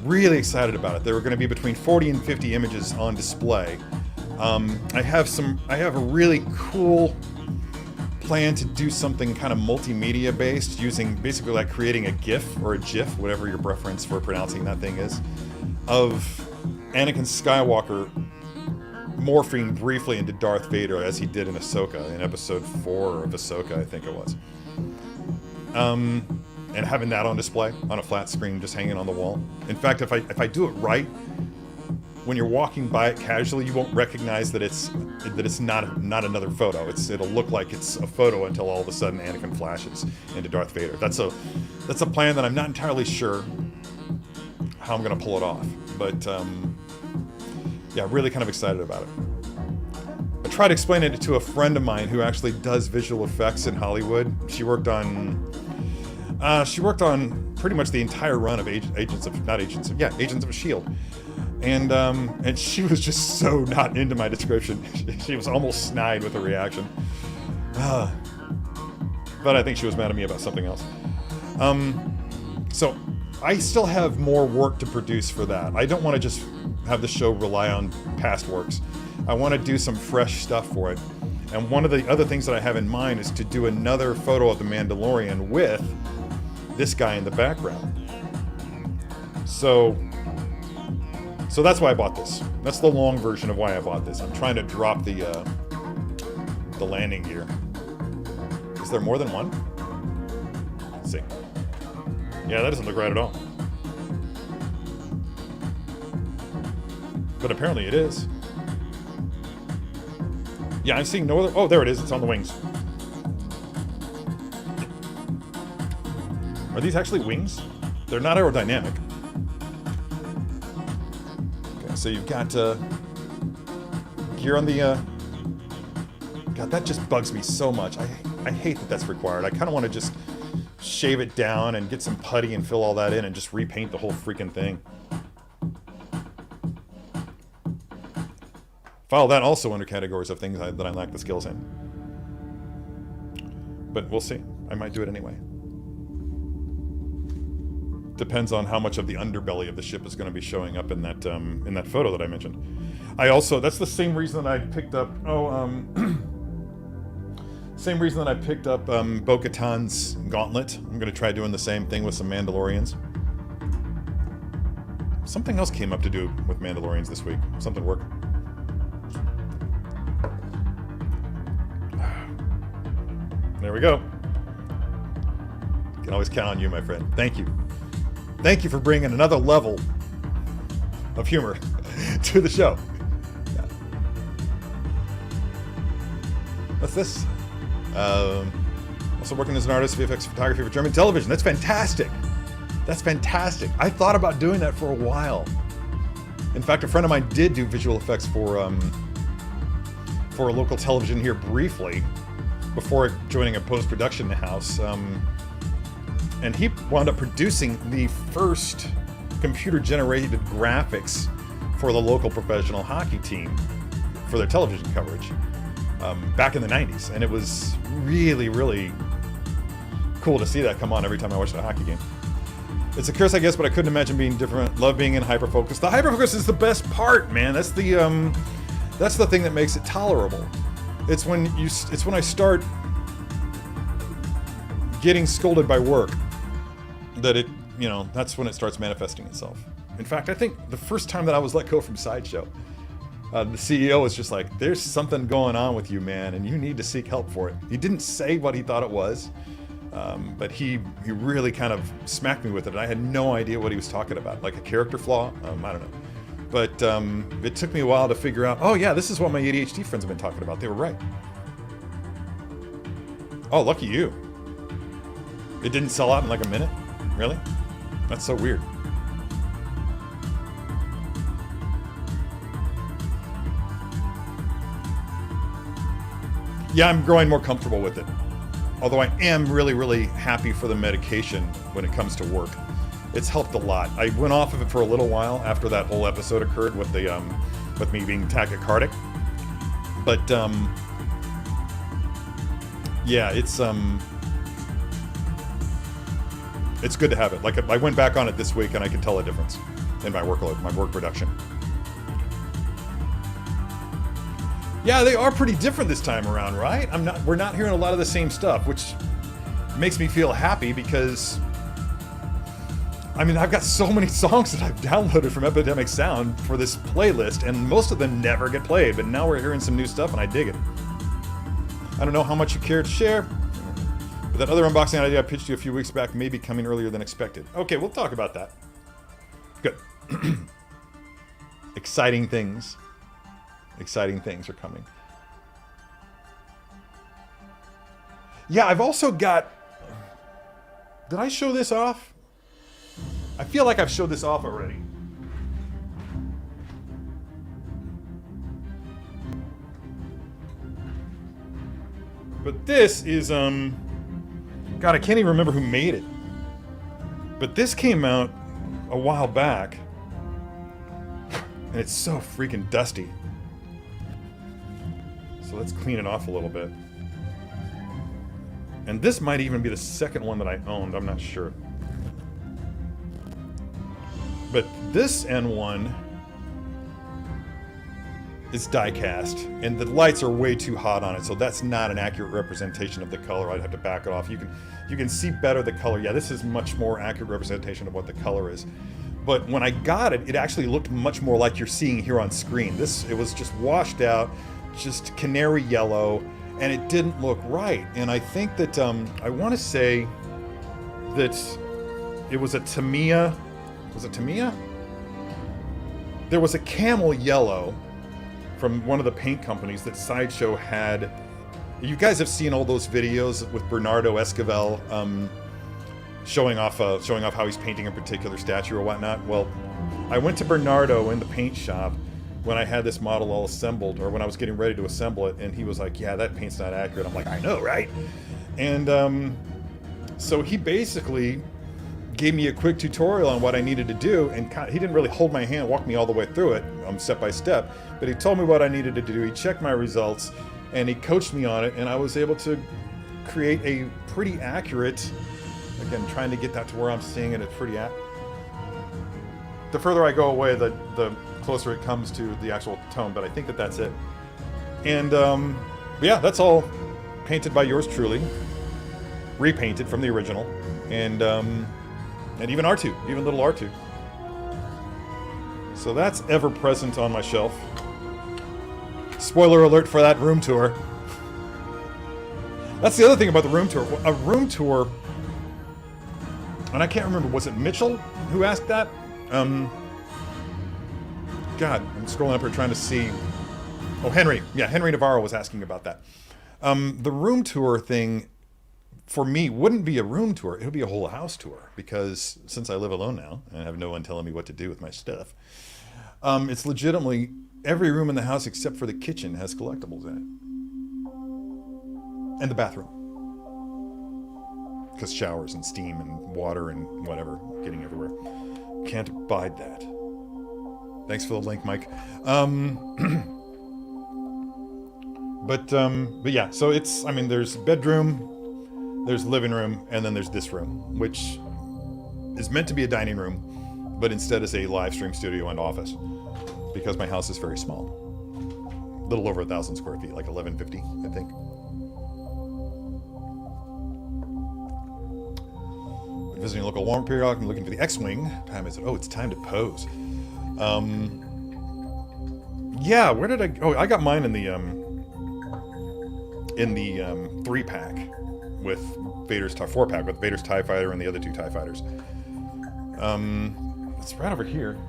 Really excited about it. There are going to be between 40 and 50 images on display. I have a really cool plan to do something kind of multimedia based, using basically like creating a GIF or a GIF, whatever your preference for pronouncing that thing is, of Anakin Skywalker morphing briefly into Darth Vader as he did in Ahsoka, in episode 4 of Ahsoka, I think it was. And having that on display on a flat screen, just hanging on the wall. In fact, if I do it right, when you're walking by it casually, you won't recognize that it's not another photo. It'll look like it's a photo until all of a sudden Anakin flashes into Darth Vader. That's a plan that I'm not entirely sure how I'm gonna pull it off, but yeah, really kind of excited about it. I tried explaining it to a friend of mine who actually does visual effects in Hollywood. She worked on pretty much the entire run of Agents of S.H.I.E.L.D. And she was just so not into my description. She was almost snide with her reaction. But I think she was mad at me about something else. So I still have more work to produce for that. I don't want to just have the show rely on past works. I want to do some fresh stuff for it. And one of the other things that I have in mind is to do another photo of the Mandalorian with this guy in the background. So that's why I bought this. That's the long version of why I bought this. I'm trying to drop the landing gear. Is there more than one? Let's see. Yeah, that doesn't look right at all. But apparently it is. Yeah, I'm seeing no other. Oh, there it is. It's on the wings. Are these actually wings? They're not aerodynamic. Okay, so you've got gear on the. God, that just bugs me so much. I hate that that's required. I kind of want to just shave it down and get some putty and fill all that in and just repaint the whole freaking thing. File that also under categories of things that I lack the skills in. But we'll see. I might do it anyway. Depends on how much of the underbelly of the ship is going to be showing up in that photo that I mentioned. That's the same reason that I picked up. Same reason that I picked up Bo-Katan's Gauntlet. I'm going to try doing the same thing with some Mandalorians. Something else came up to do with Mandalorians this week. Something worked. There we go. Can always count on you, my friend. Thank you. Thank you for bringing another level of humor to the show. Yeah. What's this? Also working as an artist, VFX photography for German television. That's fantastic. That's fantastic. I thought about doing that for a while. In fact, a friend of mine did do visual effects for a local television here briefly before joining a post-production house. And he wound up producing the first computer-generated graphics for the local professional hockey team for their television coverage back in the 90s. And it was really, really cool to see that come on every time I watched a hockey game. It's a curse, I guess, but I couldn't imagine being different. Love being in hyperfocus. The hyperfocus is the best part, man. That's the thing that makes it tolerable. It's when I start getting scolded by work that that's when it starts manifesting itself. In fact, I think the first time that I was let go from Sideshow, the CEO was just like, "There's something going on with you, man, and you need to seek help for it." He didn't say what he thought it was. But he really kind of smacked me with it, and I had no idea what he was talking about. Like a character flaw? I don't know. But it took me a while to figure out, oh yeah, this is what my ADHD friends have been talking about. They were right. Oh, lucky you. It didn't sell out in like a minute? Really? That's so weird. Yeah, I'm growing more comfortable with it. Although I am really, really happy for the medication when it comes to work. It's helped a lot. I went off of it for a little while after that whole episode occurred with the with me being tachycardic. But yeah, it's good to have it. Like I went back on it this week and I can tell a difference in my workload, my work production. Yeah, they are pretty different this time around, right? We're not hearing a lot of the same stuff, which makes me feel happy because I've got so many songs that I've downloaded from Epidemic Sound for this playlist, and most of them never get played, but now we're hearing some new stuff and I dig it. I don't know how much you care to share, but that other unboxing idea I pitched you a few weeks back may be coming earlier than expected. Okay, we'll talk about that. Good. Exciting things are coming. Yeah, I've also got... Did I show this off? I feel like I've showed this off already. But this is, God, I can't even remember who made it. But this came out a while back. And it's so freaking dusty. So let's clean it off a little bit. And this might even be the second one that I owned, I'm not sure. But this N-1 is die-cast, and the lights are way too hot on it, so that's not an accurate representation of the color. I'd have to back it off. You can see better the color. Yeah, this is much more accurate representation of what the color is. But when I got it, it actually looked much more like you're seeing here on screen. It was just washed out, just canary yellow, and it didn't look right. And I think that I want to say that it was a Tamiya. Was it Tamiya? There was a camel yellow from one of the paint companies that Sideshow had. You guys have seen all those videos with Bernardo Esquivel showing off how he's painting a particular statue or whatnot. Well, I went to Bernardo in the paint shop when I had this model all assembled, or when I was getting ready to assemble it, and he was like, "Yeah, that paint's not accurate." I'm like, "I know, right?" And so he basically gave me a quick tutorial on what I needed to do, and he didn't really hold my hand, walk me all the way through it, step by step, but he told me what I needed to do. He checked my results, and he coached me on it, and I was able to create a pretty accurate, again, trying to get that to where I'm seeing it, it's pretty the further I go away, the closer it comes to the actual tone, but I think that that's it. And yeah, that's all painted by yours truly, repainted from the original, and even R2, even little R2. So that's ever present on my shelf. Spoiler alert for that room tour. That's the other thing about the room tour. A room tour, and I can't remember, was it Mitchell who asked that? God, I'm scrolling up here trying to see. Oh, Henry. Yeah, Henry Navarro was asking about that. The room tour thing, for me, wouldn't be a room tour. It would be a whole house tour, because since I live alone now and I have no one telling me what to do with my stuff, It's legitimately every room in the house except for the kitchen has collectibles in it. And the bathroom. Because showers and steam and water and whatever getting everywhere. Can't abide that. Thanks for the link, Mike. But yeah, so it's, I mean, there's bedroom, there's living room, and then there's this room, which is meant to be a dining room, but instead is a live stream studio and office, because my house is very small. A little over 1,000 square feet, like 1,150, I think. Visiting a local Walmart periodically, looking for the X-Wing. Time is it? Oh, it's time to pose. Yeah, where did I... Oh, I got mine in the 3-pack with Vader's... 4-pack with Vader's TIE Fighter and the other 2 TIE Fighters. It's right over here.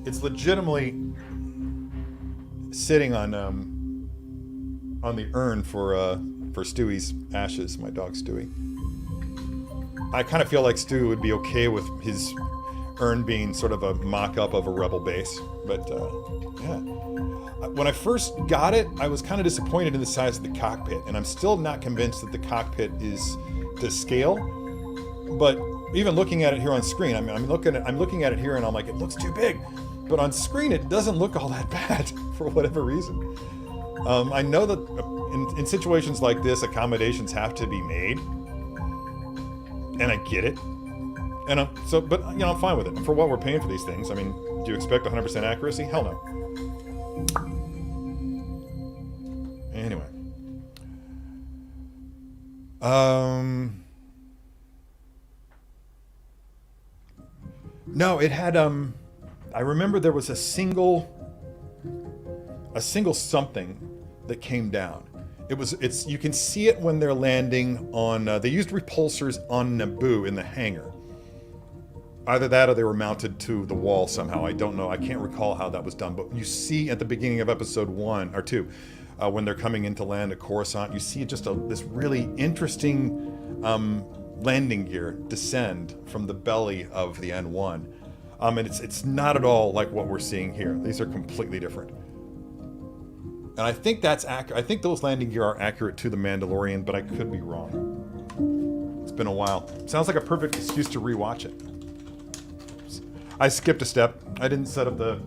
It's legitimately sitting on the urn for Stewie's ashes, my dog Stewie. I kind of feel like Stewie would be okay with his urn being sort of a mock-up of a Rebel base, but yeah. When I first got it, I was kind of disappointed in the size of the cockpit, and I'm still not convinced that the cockpit is to scale. But even looking at it here on screen, I'm looking at it here, and I'm like, it looks too big. But on screen, it doesn't look all that bad for whatever reason. I know that in situations like this, accommodations have to be made, and I get it. And but you know, I'm fine with it for what we're paying for these things. I mean, do you expect 100% accuracy? Hell no. Anyway, no, it had I remember there was a single something that came down. It's you can see it when they're landing on. They used repulsors on Naboo in the hangar. Either that or they were mounted to the wall somehow. I don't know. I can't recall how that was done. But you see at the beginning of episode 1 or 2, when they're coming into land at Coruscant, you see just this really interesting landing gear descend from the belly of the N-1. And it's not at all like what we're seeing here. These are completely different. And I think that's accurate. I think those landing gear are accurate to the Mandalorian, but I could be wrong. It's been a while. Sounds like a perfect excuse to rewatch it. I skipped a step. I didn't set up the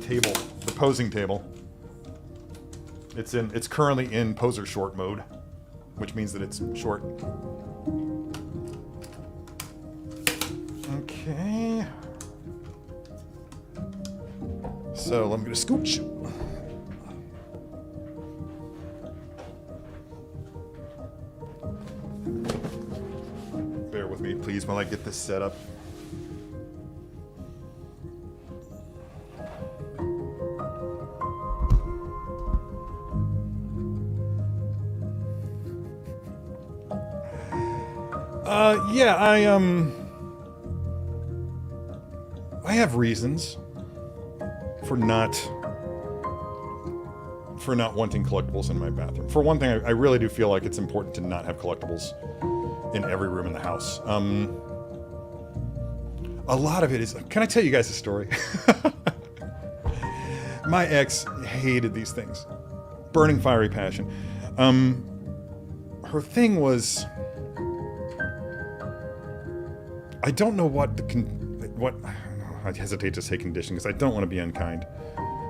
table, the posing table. It's currently in poser short mode, which means that it's short. Okay. So let me get a scooch. Bear with me, please, while I get this set up. Yeah, I have reasons for not wanting collectibles in my bathroom. For one thing, I really do feel like it's important to not have collectibles in every room in the house. A lot of it is... Can I tell you guys a story? My ex hated these things. Burning fiery passion. Her thing was... I don't know what I hesitate to say condition because I don't want to be unkind.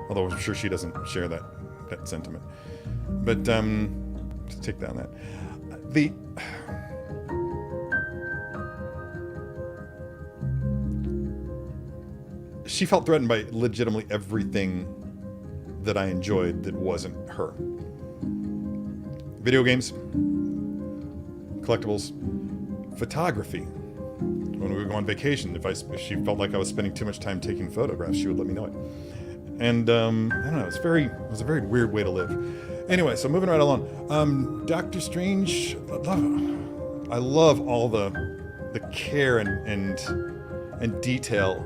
Although I'm sure she doesn't share that sentiment. But just take down that. She felt threatened by legitimately everything that I enjoyed that wasn't her. Video games, collectibles, photography. When we would go on vacation, if she felt like I was spending too much time taking photographs, she would let me know it. And I don't know, it was a very weird way to live. Anyway, so moving right along. Doctor Strange, I love all the care and detail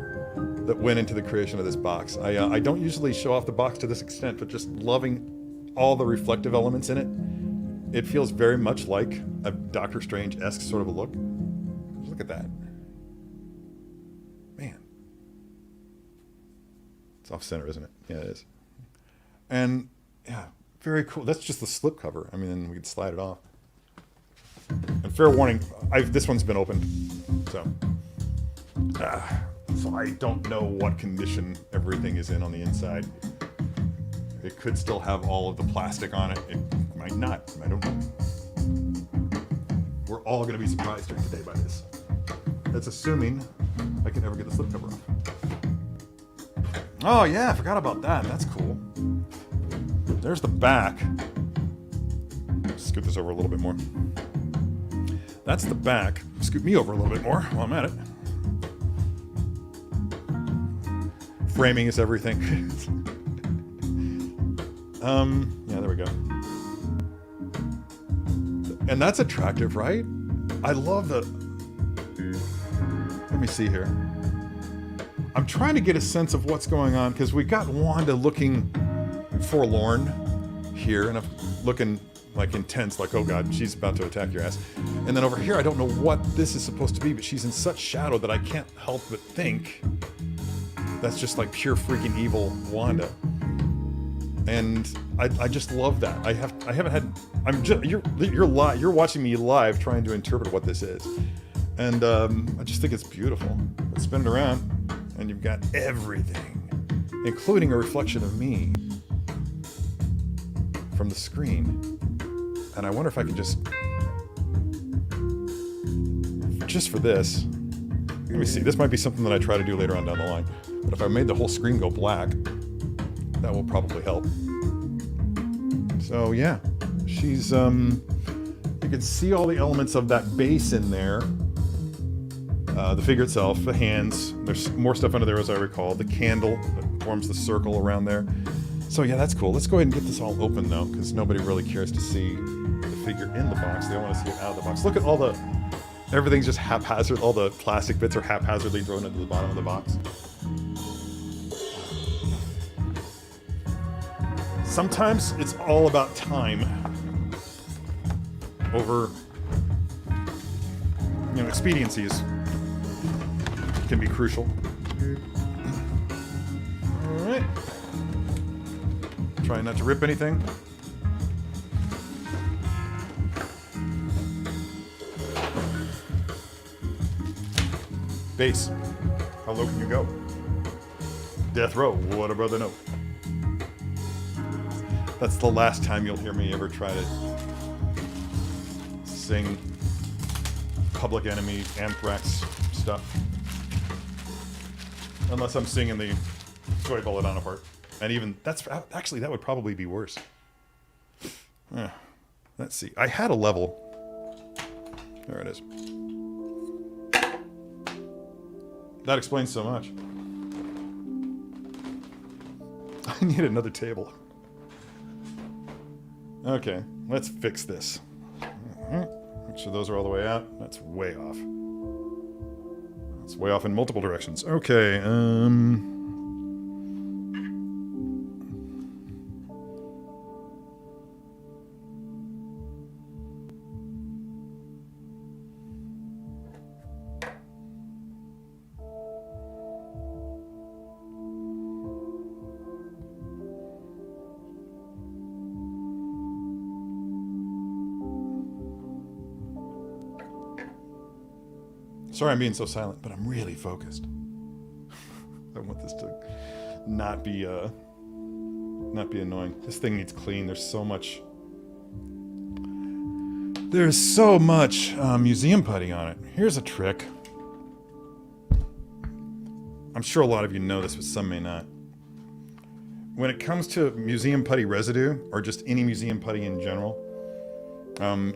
that went into the creation of this box. I don't usually show off the box to this extent, but just loving all the reflective elements in it. It feels very much like a Doctor Strange-esque sort of a look. Just look at that. It's off center, isn't it? Yeah, it is. And yeah, very cool. That's just the slip cover. I mean, we can slide it off. And fair warning, this one's been opened, so I don't know what condition everything is in on the inside. It could still have all of the plastic on it. It might not. I don't know. We're all going to be surprised during the day by this. That's assuming I can ever get the slipcover off. Oh yeah, I forgot about that. That's cool. There's the back. Scoot this over a little bit more. That's the back. Scoot me over a little bit more while I'm at it. Framing is everything. Yeah, there we go. And that's attractive, right? I love the... Let me see here. I'm trying to get a sense of what's going on, because we got Wanda looking forlorn here, and I'm looking like intense, like, oh god, she's about to attack your ass. And then over here, I don't know what this is supposed to be, but she's in such shadow that I can't help but think that's just like pure freaking evil Wanda. And I just love that. I haven't had... You're watching me live trying to interpret what this is. And I just think it's beautiful. Let's spin it around, and you've got everything, including a reflection of me from the screen. And I wonder if I can just for this, let me see, this might be something that I try to do later on down the line, but if I made the whole screen go black, that will probably help. So yeah, she's, you can see all the elements of that base in there. The figure itself, the hands, there's more stuff under there as I recall, the candle that forms the circle around there. So yeah, that's cool. Let's go ahead and get this all open though, because nobody really cares to see the figure in the box. They don't want to see it out of the box. Look at all the, everything's just haphazard. All the plastic bits are haphazardly thrown into the bottom of the box. Sometimes it's all about time over, you know, expediencies can be crucial. All right. Trying not to rip anything. Base. How low can you go? Death row. What a brother know. That's the last time you'll hear me ever try to sing Public Enemy, Anthrax stuff. Unless I'm singing the Joy Belladonna part. And even, that's, actually that would probably be worse. Let's see, I had a level. There it is. That explains so much. I need another table. Okay, let's fix this. Make sure those are all the way out. That's way off. That's way off in multiple directions. Okay, sorry I'm being so silent, but I'm really focused. I want this to not be annoying. This thing needs clean. There's so much museum putty on it. Here's a trick. I'm sure a lot of you know this, but some may not. When it comes to museum putty residue, or just any museum putty in general,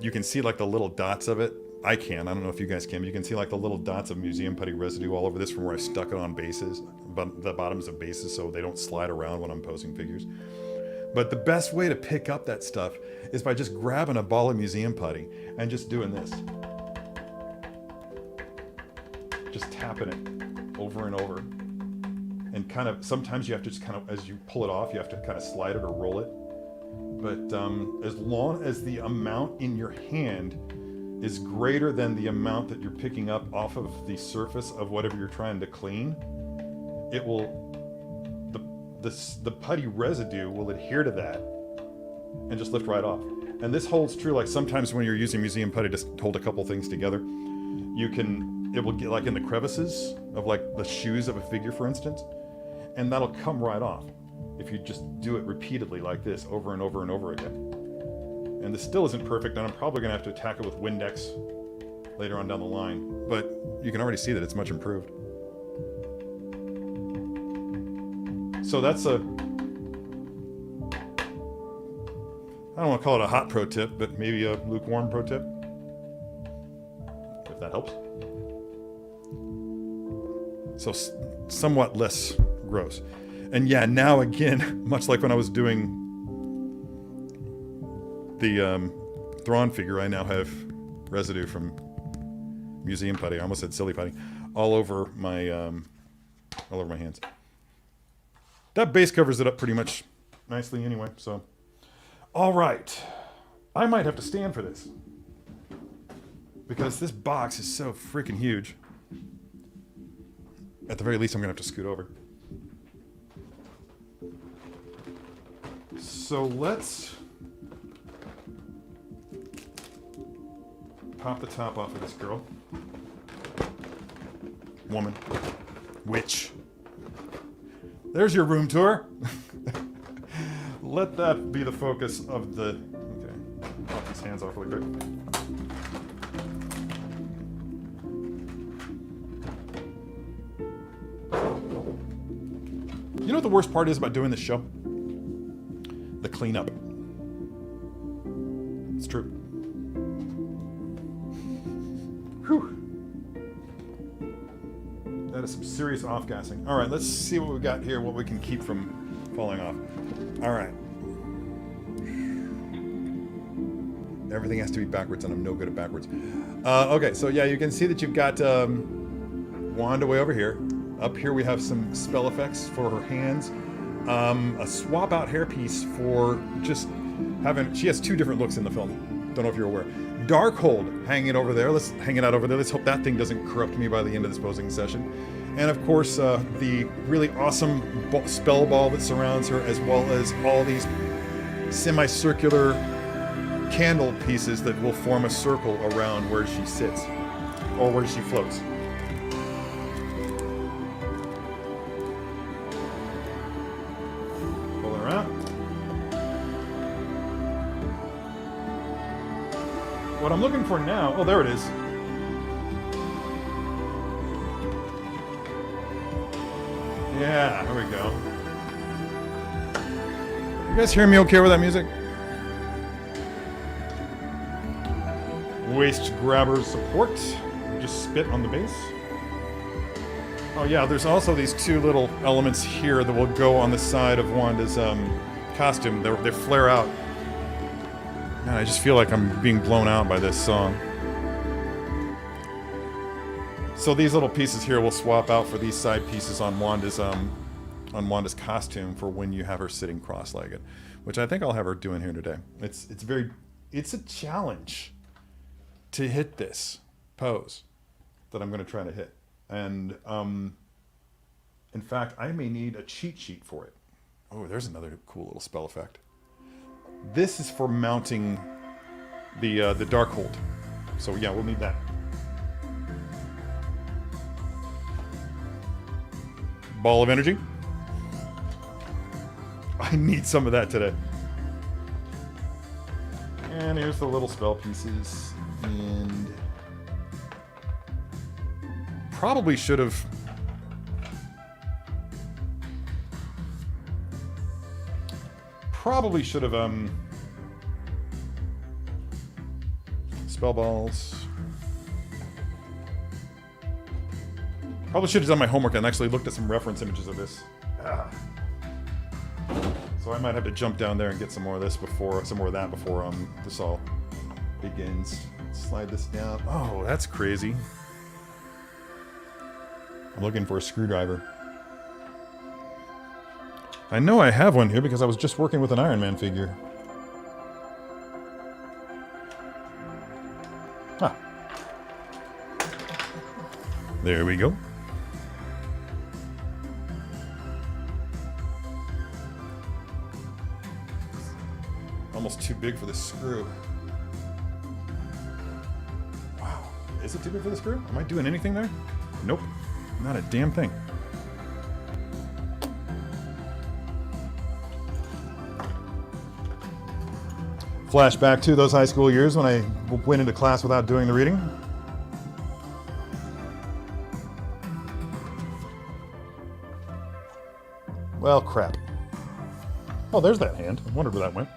you can see like the little dots of it. I don't know if you guys can, but you can see like the little dots of museum putty residue all over this from where I stuck it on bases, but the bottoms of bases, so they don't slide around when I'm posing figures. But the best way to pick up that stuff is by just grabbing a ball of museum putty and just doing this. Just tapping it over and over. And kind of, sometimes you have to just kind of, as you pull it off, you have to kind of slide it or roll it. But as long as the amount in your hand is greater than the amount that you're picking up off of the surface of whatever you're trying to clean, it will, the putty residue will adhere to that and just lift right off. And this holds true, like sometimes when you're using museum putty to hold a couple things together, it will get like in the crevices of like the shoes of a figure, for instance, and that'll come right off if you just do it repeatedly like this over and over and over again. And this still isn't perfect, and I'm probably gonna have to attack it with Windex later on down the line, but you can already see that it's much improved. So that's a, I don't want to call it a hot pro tip, but maybe a lukewarm pro tip, if that helps. So somewhat less gross. And yeah, now again, much like when I was doing the Thrawn figure, I now have residue from museum putty. I almost said silly putty, all over my hands. That base covers it up pretty much nicely anyway, so. All right, I might have to stand for this because this box is so freaking huge. At the very least, I'm gonna have to scoot over. So let's pop the top off of this girl. Woman. Witch. There's your room tour. Let that be the focus of the... Okay, pop these hands off really quick. You know what the worst part is about doing this show? The cleanup. It's true. Whew. That is some serious off-gassing. All right, let's see what we got here, what we can keep from falling off. All right. Everything has to be backwards, and I'm no good at backwards. Okay, so yeah, you can see that you've got Wanda way over here. Up here we have some spell effects for her hands. A swap out hairpiece for just having... She has two different looks in the film. Don't know if you're aware. Darkhold hanging over there. Let's hang it out over there. Let's hope that thing doesn't corrupt me by the end of this posing session. And of course, the really awesome spell ball that surrounds her, as well as all these semicircular candle pieces that will form a circle around where she sits, or where she floats. Pull it around. What I'm looking for now, oh, there it is. Yeah, there we go. You guys hear me okay with that music? Waist grabber support. Just spit on the base. Oh yeah, there's also these two little elements here that will go on the side of Wanda's costume. They flare out. Man, I just feel like I'm being blown out by this song. So these little pieces here will swap out for these side pieces on Wanda's costume for when you have her sitting cross-legged, which I think I'll have her doing here today. It's a challenge to hit this pose that I'm going to try to hit, and in fact, I may need a cheat sheet for it. Oh, there's another cool little spell effect. This is for mounting the Darkhold. So yeah, we'll need that. Ball of energy. I need some of that today. And here's the little spell pieces. And probably should have spell balls. Probably should have done my homework and actually looked at some reference images of this. So I might have to jump down there and get some more of this before this all begins. Slide this down. Oh, that's crazy. I'm looking for a screwdriver. I know I have one here because I was just working with an Iron Man figure. Ah. There we go. too big for the screw. Wow. Is it too big for the screw? Am I doing anything there? Nope. Not a damn thing. Flashback to those high school years when I went into class without doing the reading. Well, crap. Oh, there's that hand. I wondered where that went.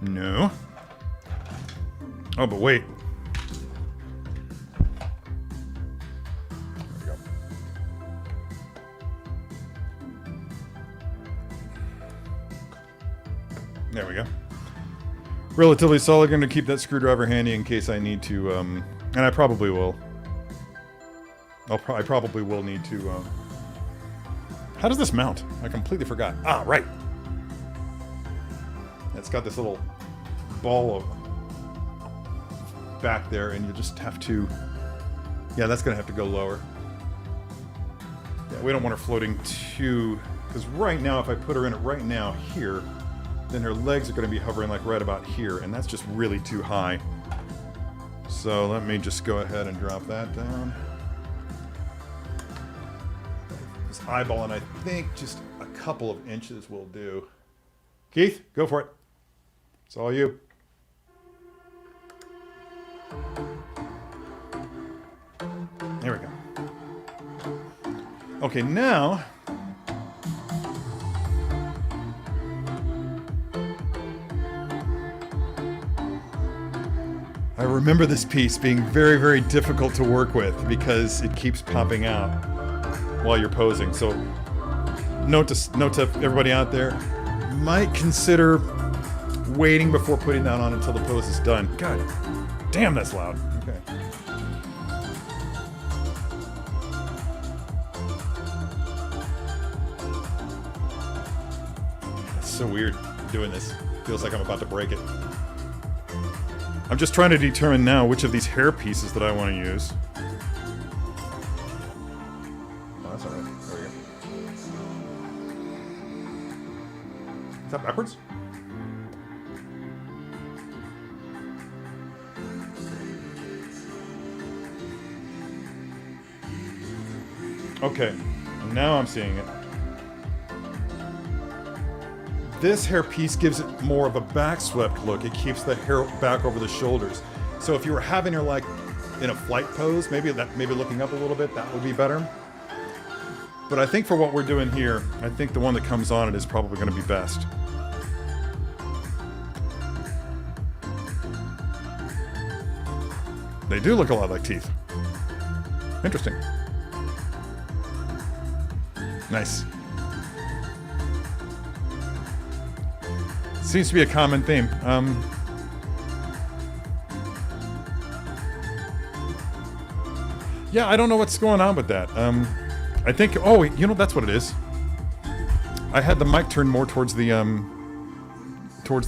No. Oh, but wait. There we go. There we go. Relatively solid. Going to keep that screwdriver handy in case I need to, and I probably will. I probably will need to, how does this mount? I completely forgot. Ah, right. It's got this little ball of back there, and you just have to... Yeah, that's going to have to go lower. Yeah, we don't want her floating too... Because right now, if I put her in it right now here, then her legs are going to be hovering like right about here, and that's just really too high. So let me just go ahead and drop that down. Eyeball, and I think just a couple of inches will do. Keith, go for it. It's all you. There we go. Okay, now I remember this piece being very, very difficult to work with because it keeps popping out while you're posing. So note to everybody out there, might consider waiting before putting that on until the pose is done. God damn, that's loud. Okay. It's so weird doing this. Feels like I'm about to break it. I'm just trying to determine now which of these hair pieces that I want to use. That's alright. There we go. Is that backwards? Okay. Now I'm seeing it. This hair piece gives it more of a back-swept look. It keeps the hair back over the shoulders. So if you were having her like in a flight pose, maybe looking up a little bit, that would be better. But I think for what we're doing here, I think the one that comes on it is probably going to be best. They do look a lot like teeth. Interesting. Nice. Seems to be a common theme. Yeah, I don't know what's going on with that. I think, oh, you know, that's what it is. I had the mic turned more towards the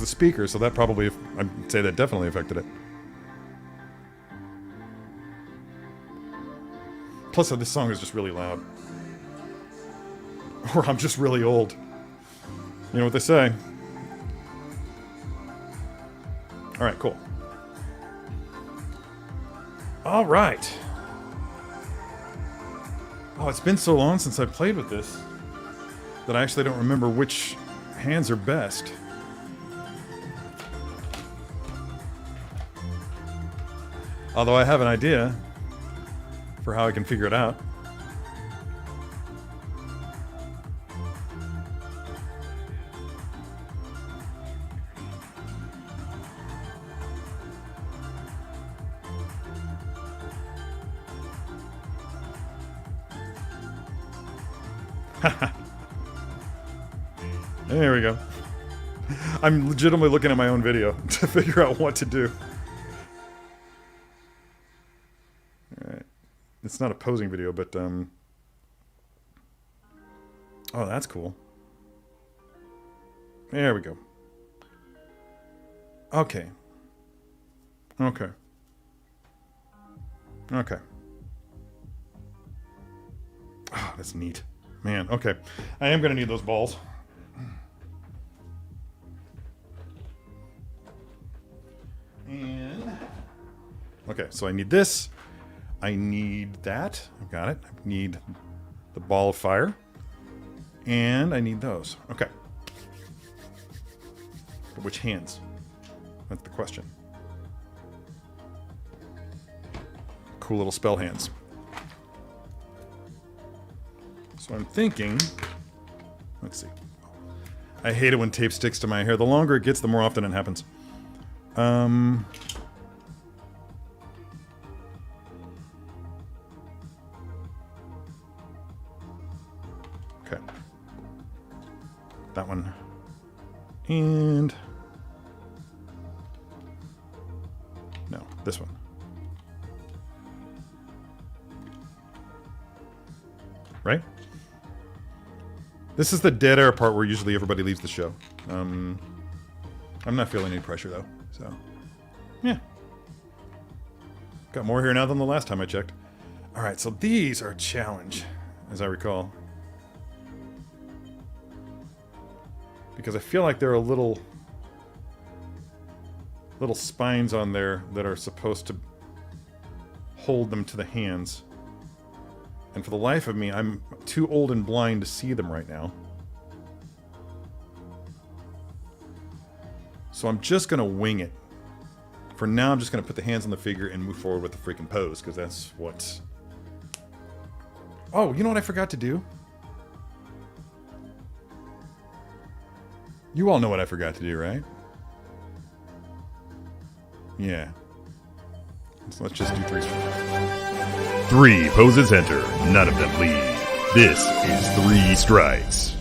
speaker, so that probably, I'd say that definitely affected it. Plus, this song is just really loud. Or I'm just really old. You know what they say. Alright, cool. Alright. Oh, it's been so long since I played with this that I actually don't remember which hands are best. Although I have an idea for how I can figure it out. There we go. I'm legitimately looking at my own video to figure out what to do. Alright. It's not a posing video, but, oh, that's cool. There we go. Okay. Okay. Okay. Oh, that's neat. Man, okay. I am going to need those balls. Okay, so I need this. I need that. I've got it. I need the ball of fire. And I need those. Okay. But which hands? That's the question. Cool little spell hands. So I'm thinking... Let's see. I hate it when tape sticks to my hair. The longer it gets, the more often it happens. Okay. That one. And... No, this one. Right? This is the dead air part where usually everybody leaves the show. I'm not feeling any pressure though, so yeah. Got more here now than the last time I checked. All right, so these are a challenge, as I recall, because I feel like there are little spines on there that are supposed to hold them to the hands. And for the life of me, I'm too old and blind to see them right now. So I'm just going to wing it. For now, I'm just going to put the hands on the figure and move forward with the freaking pose, because that's what... Oh, you know what I forgot to do? You all know what I forgot to do, right? Yeah. So let's just do 3 strikes. 3 poses enter, none of them leave. This is 3 strikes.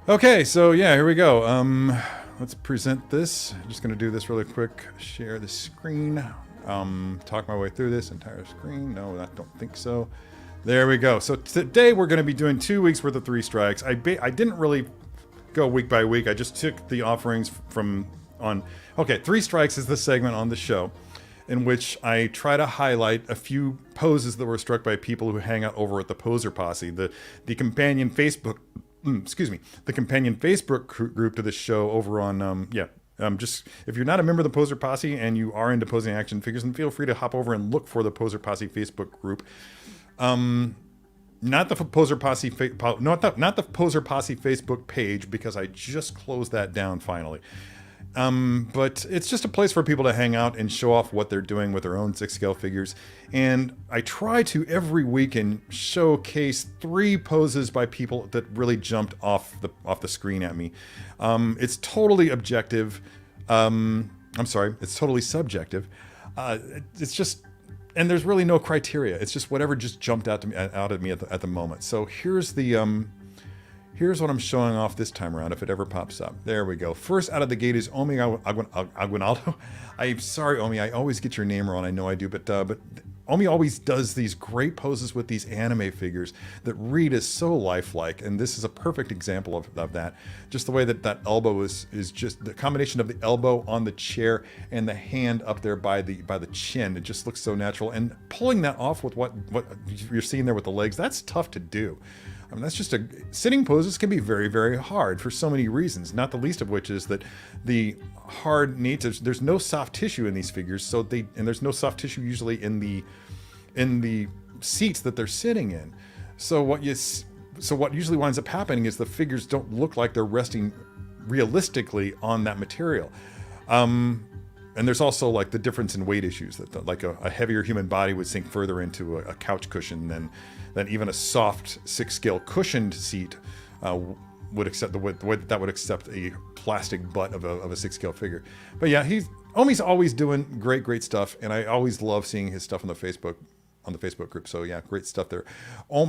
Okay, so yeah, here we go. Let's present this. I'm just gonna do this really quick. Share the screen. Talk my way through this entire screen. No, I don't think so. There we go. So today we're gonna be doing 2 weeks worth of 3 strikes. I didn't really go week by week. I just took the offerings from on. Okay, 3 strikes is the segment on the show in which I try to highlight a few poses that were struck by people who hang out over at the Poser Posse, the companion Facebook. Excuse me, the companion Facebook group to this show over on, just, if you're not a member of the Poser Posse and you are into posing action figures, then feel free to hop over and look for the Poser Posse Facebook group. Not the Poser Posse, not the Poser Posse Facebook page, because I just closed that down finally. But it's just a place for people to hang out and show off what they're doing with their own 6-scale figures. And I try to every weekend showcase 3 poses by people that really jumped off the screen at me. It's totally objective. I'm sorry, it's totally subjective. It's just, and there's really no criteria. It's just whatever just jumped out at me at the moment. So here's the here's what I'm showing off this time around, if it ever pops up. There we go. First out of the gate is Omi Aguinaldo. I'm sorry, Omi, I always get your name wrong. I know I do, but Omi always does these great poses with these anime figures that read as so lifelike, and this is a perfect example of that. Just the way that elbow is just the combination of the elbow on the chair and the hand up there by the chin. It just looks so natural, and pulling that off with what you're seeing there with the legs, that's tough to do. I mean, that's just sitting poses can be very, very hard for so many reasons, not the least of which is that the hard there's no soft tissue in these figures, and there's no soft tissue usually in the seats that they're sitting in. So what usually winds up happening is the figures don't look like they're resting realistically on that material. And there's also like the difference in weight issues that like a heavier human body would sink further into a couch cushion than even a soft 6-scale cushioned seat would accept the way that would accept a plastic butt of a 6-scale figure. But yeah, Omi's always doing great stuff, and I always love seeing his stuff on the Facebook group. So yeah, great stuff there.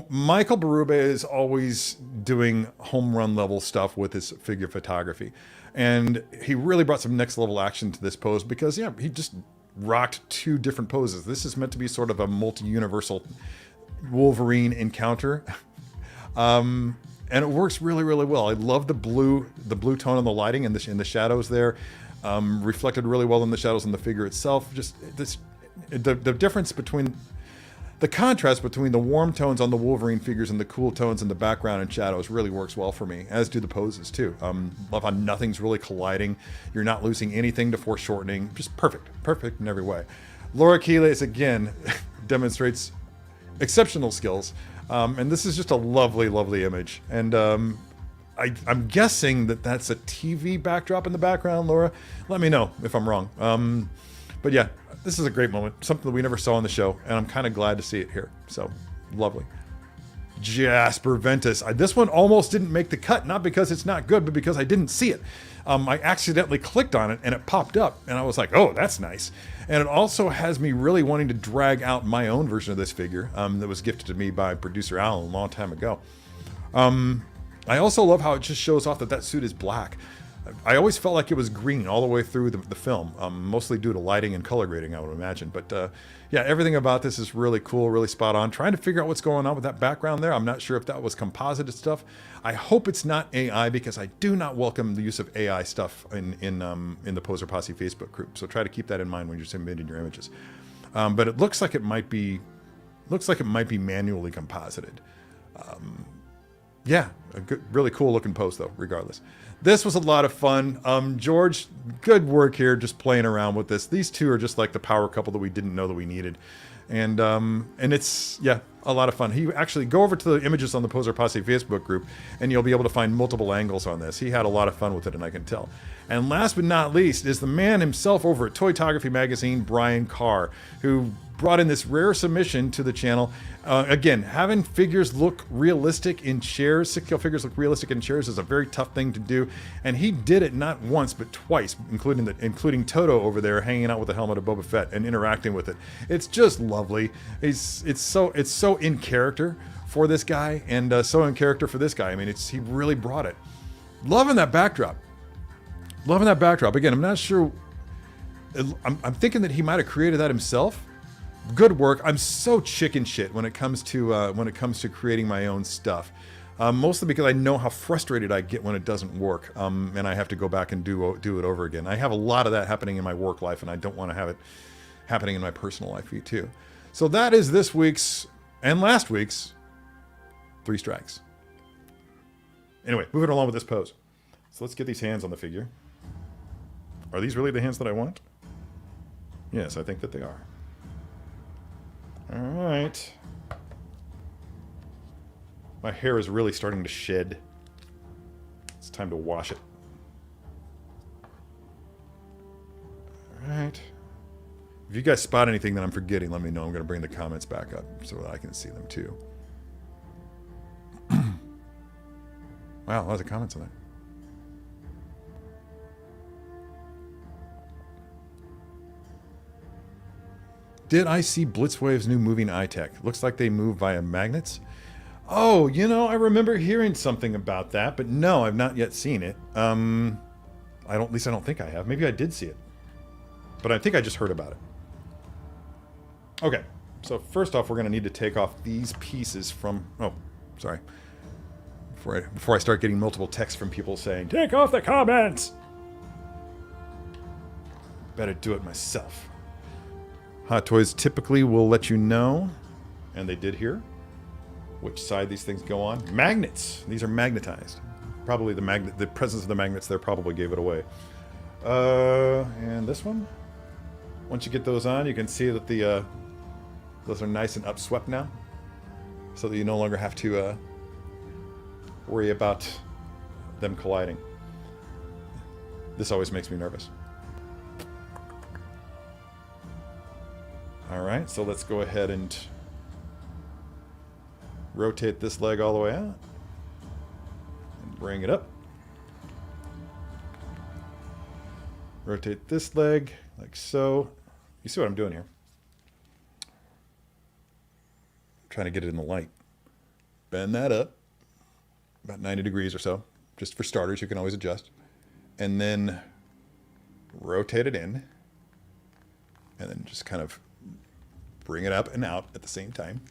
Michael Berube is always doing home run level stuff with his figure photography. And he really brought some next level action to this pose because yeah, he just rocked 2 different poses. This is meant to be sort of a multi-universal Wolverine encounter. And it works really, really well. I love the blue tone on the lighting and in the shadows there. Reflected really well in the shadows on the figure itself. Just the difference between the contrast between the warm tones on the Wolverine figures and the cool tones in the background and shadows really works well for me, as do the poses too. Love how nothing's really colliding. You're not losing anything to foreshortening. Just perfect. Perfect in every way. Laura Quiles, again, demonstrates exceptional skills. And this is just a lovely, lovely image. And I'm guessing that that's a TV backdrop in the background, Laura. Let me know if I'm wrong. But yeah, this is a great moment. Something that we never saw on the show, and I'm kind of glad to see it here. So, lovely. Jasper Ventus. This one almost didn't make the cut, not because it's not good, but because I didn't see it. I accidentally clicked on it, and it popped up, and I was like, oh, that's nice. And it also has me really wanting to drag out my own version of this figure that was gifted to me by producer Alan a long time ago. I also love how it just shows off that suit is black. I always felt like it was green all the way through the film, mostly due to lighting and color grading, I would imagine. But yeah, everything about this is really cool, really spot on. Trying to figure out what's going on with that background there. I'm not sure if that was composited stuff. I hope it's not AI, because I do not welcome the use of AI stuff in the Poser Posse Facebook group. So try to keep that in mind when you're submitting your images. But it looks like it might be manually composited. Yeah, a good, really cool looking pose though, regardless. This was a lot of fun. George, good work here, just playing around with this. These two are just like the power couple that we didn't know that we needed. And it's, yeah, a lot of fun. He actually, go over to the images on the Poser Posse Facebook group, and you'll be able to find multiple angles on this. He had a lot of fun with it, and I can tell. And last but not least is the man himself over at Toytography Magazine, Brian Carr, who brought in this rare submission to the channel. Again, having figures look realistic in chairs, 6-scale figures look realistic in chairs, is a very tough thing to do. And he did it not once, but twice, including Toto over there hanging out with the helmet of Boba Fett and interacting with it. It's just lovely. It's so in character for this guy, and so in character for this guy. I mean, he really brought it. Loving that backdrop. Loving that backdrop. Again, I'm not sure. I'm thinking that he might have created that himself. Good work. I'm so chicken shit when it comes to creating my own stuff. Mostly because I know how frustrated I get when it doesn't work, and I have to go back and do it over again. I have a lot of that happening in my work life, and I don't want to have it happening in my personal life too. So that is this week's and last week's 3 strikes. Anyway, moving along with this pose. So let's get these hands on the figure. Are these really the hands that I want? Yes, I think that they are. All right. My hair is really starting to shed. It's time to wash it. All right. If you guys spot anything that I'm forgetting, let me know. I'm going to bring the comments back up so that I can see them too. Wow, lots of comments on that. Did I see Blitzwave's new moving iTech? Looks like they move via magnets. Oh, you know, I remember hearing something about that, but no, I've not yet seen it. At least I don't think I have. Maybe I did see it, but I think I just heard about it. Okay, so first off, we're going to need to take off these pieces from... Oh, sorry. Before I start getting multiple texts from people saying, take off the comments! Better do it myself. Hot Toys typically will let you know, and they did here, which side these things go on. Magnets! These are magnetized. Probably the presence of the magnets there probably gave it away. And this one? Once you get those on, you can see that those are nice and upswept now, so that you no longer have to worry about them colliding. This always makes me nervous. Alright, so let's go ahead and rotate this leg all the way out and bring it up. Rotate this leg like so. You see what I'm doing here? I'm trying to get it in the light. Bend that up about 90 degrees or so. Just for starters, you can always adjust. And then rotate it in. And then just kind of bring it up and out at the same time.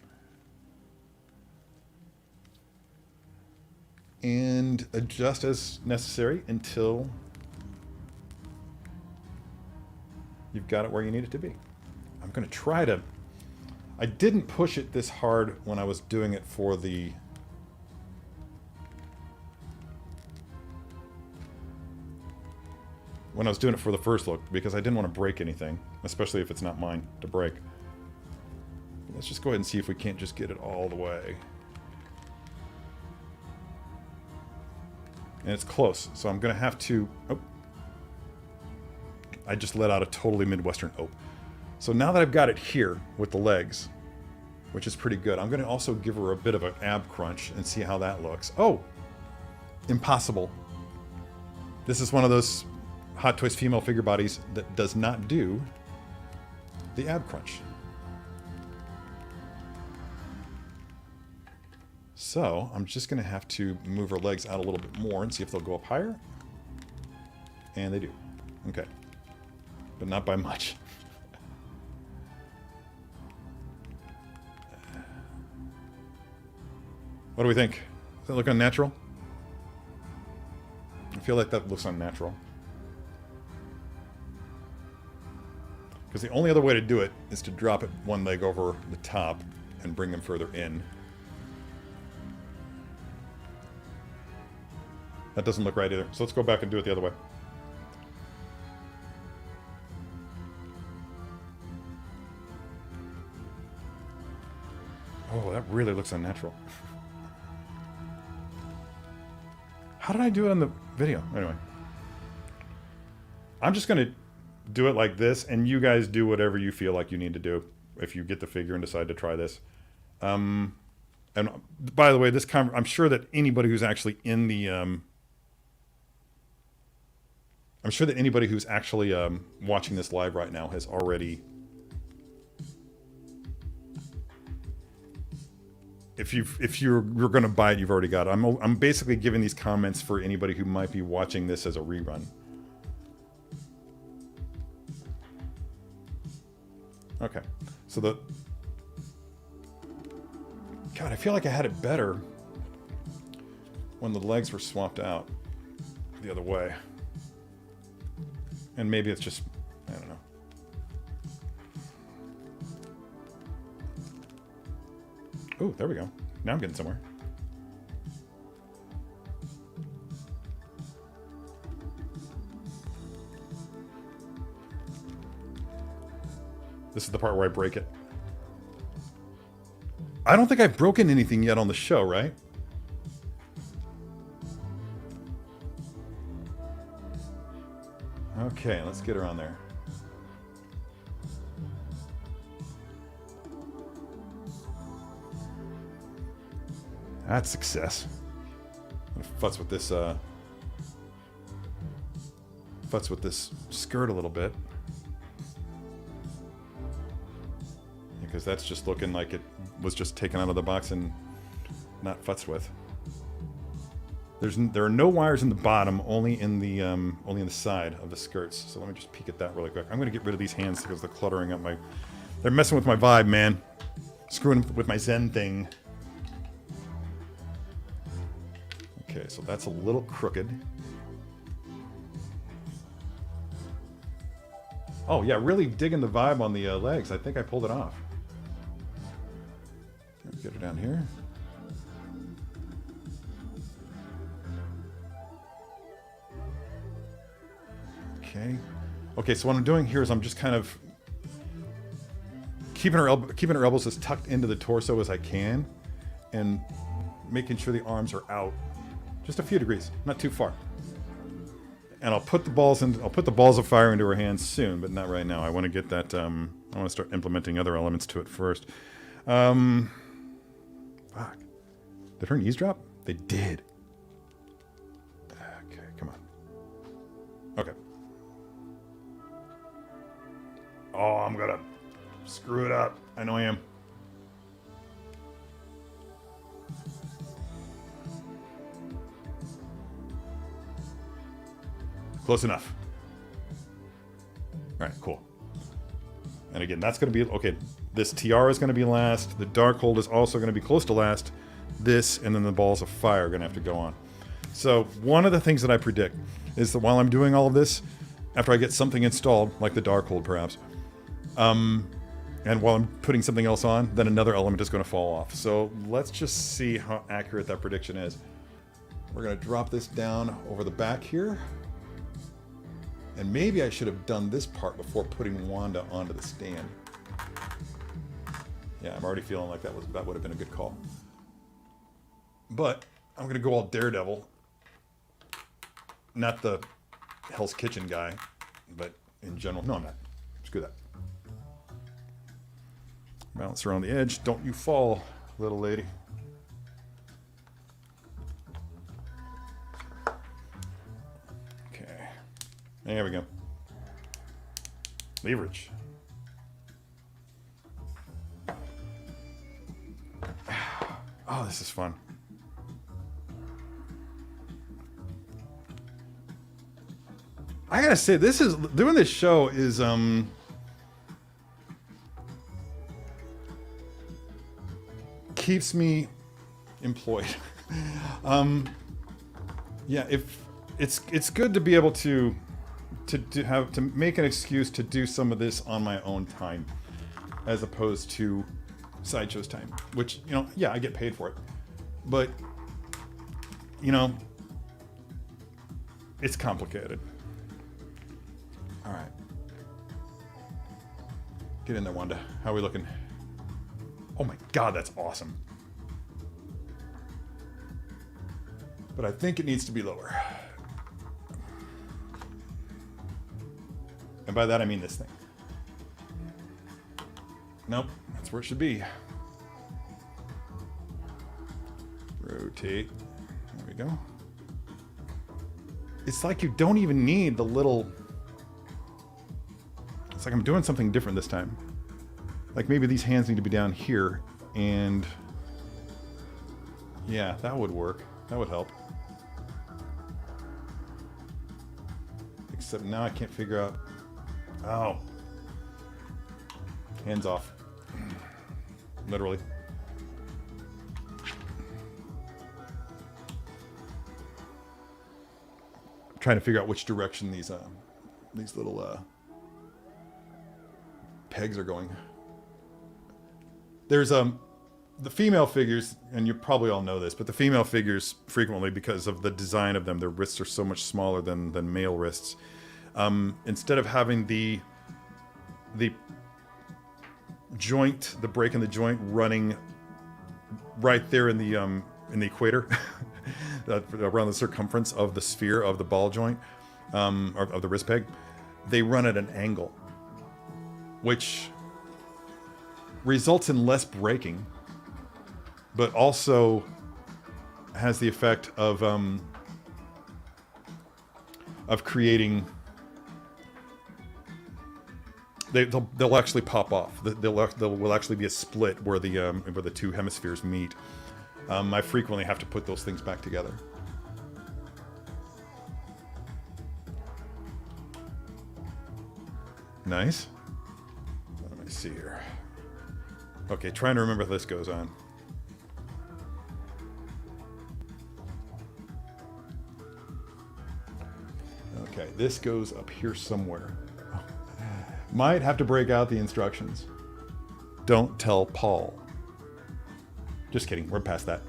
And adjust as necessary until you've got it where you need it to be. I'm going to try to I didn't push it this hard when I was doing it for the... When I was doing it for the first look, because I didn't want to break anything, especially if it's not mine to break. Let's just go ahead and see if we can't just get it all the way. And it's close, so I'm going to have to... Oh. I just let out a totally Midwestern oh. So now that I've got it here with the legs, which is pretty good, I'm going to also give her a bit of an ab crunch and see how that looks. Oh! Impossible. This is one of those Hot Toys female figure bodies that does not do the ab crunch. So, I'm just going to have to move her legs out a little bit more and see if they'll go up higher. And they do. Okay. But not by much. What do we think? Does that look unnatural? I feel like that looks unnatural. Because the only other way to do it is to drop it one leg over the top and bring them further in. That doesn't look right either. So let's go back and do it the other way. Oh, that really looks unnatural. How did I do it on the video? Anyway. I'm just going to do it like this, and you guys do whatever you feel like you need to do if you get the figure and decide to try this. And by the way, this I'm sure that anybody who's actually in the... I'm sure that anybody who's actually watching this live right now has already... If you're going to buy it, you've already got it. I'm basically giving these comments for anybody who might be watching this as a rerun. Okay, so the... God, I feel like I had it better when the legs were swapped out the other way. And maybe it's just... I don't know. Oh, there we go. Now I'm getting somewhere. This is the part where I break it. I don't think I've broken anything yet on the show, right? Okay, let's get her on there. That's success. I'm gonna futz with this skirt a little bit. Because that's just looking like it was just taken out of the box and not futzed with. There are no wires in the bottom, only in the side of the skirts. So let me just peek at that really quick. I'm gonna get rid of these hands because they're cluttering up my... They're messing with my vibe, man. Screwing with my Zen thing. Okay, so that's a little crooked. Oh yeah, really digging the vibe on the legs. I think I pulled it off. Let's get her down here. Okay. Okay, so what I'm doing here is I'm just kind of keeping her elbows as tucked into the torso as I can, and making sure the arms are out just a few degrees, not too far. And I'll put the balls of fire into her hands soon, but not right now. I want to get that. I want to start implementing other elements to it first. Fuck. Did her knees drop? They did. Okay, come on. Okay. Oh, I'm gonna screw it up. I know I am. Close enough. All right, cool. And again, that's going to be... Okay, this tiara is going to be last. The Darkhold is also going to be close to last. This, and then the balls of fire are going to have to go on. So, one of the things that I predict is that while I'm doing all of this, after I get something installed, like the Darkhold perhaps, And while I'm putting something else on, then another element is going to fall off. So let's just see how accurate that prediction is. We're going to drop this down over the back here. And maybe I should have done this part before putting Wanda onto the stand. Yeah, I'm already feeling like that would have been a good call. But I'm going to go all Daredevil. Not the Hell's Kitchen guy, but in general. No, I'm not. Screw that. Balance around the edge. Don't you fall, little lady. Okay. There we go. Leverage. Oh, this is fun. I gotta say, doing this show is, keeps me employed. Yeah, if it's good to be able to make an excuse to do some of this on my own time, as opposed to Sideshow's time, which, you know, yeah, I get paid for it, but, you know, it's complicated. All right, get in there, Wanda. How are we looking? Oh my God, that's awesome. But I think it needs to be lower. And by that I mean this thing. Nope, that's where it should be. Rotate. There we go. It's like you don't even need the little... It's like I'm doing something different this time. Like maybe these hands need to be down here, and... Yeah, that would work. That would help. Except now I can't figure out... Oh. Hands off. Literally. I'm trying to figure out which direction these little pegs are going. There's the female figures, and you probably all know this, but the female figures frequently, because of the design of them, their wrists are so much smaller than male wrists. Instead of having the joint, the break in the joint running right there in the equator, around the circumference of the sphere of the ball joint, of the wrist peg, they run at an angle, which results in less breaking, but also has the effect of creating... They'll actually pop off. There will actually be a split where the two hemispheres meet. I frequently have to put those things back together. Nice. Let me see here. Okay, trying to remember how this goes on. Okay, this goes up here somewhere. Might have to break out the instructions. Don't tell Paul. Just kidding, we're past that.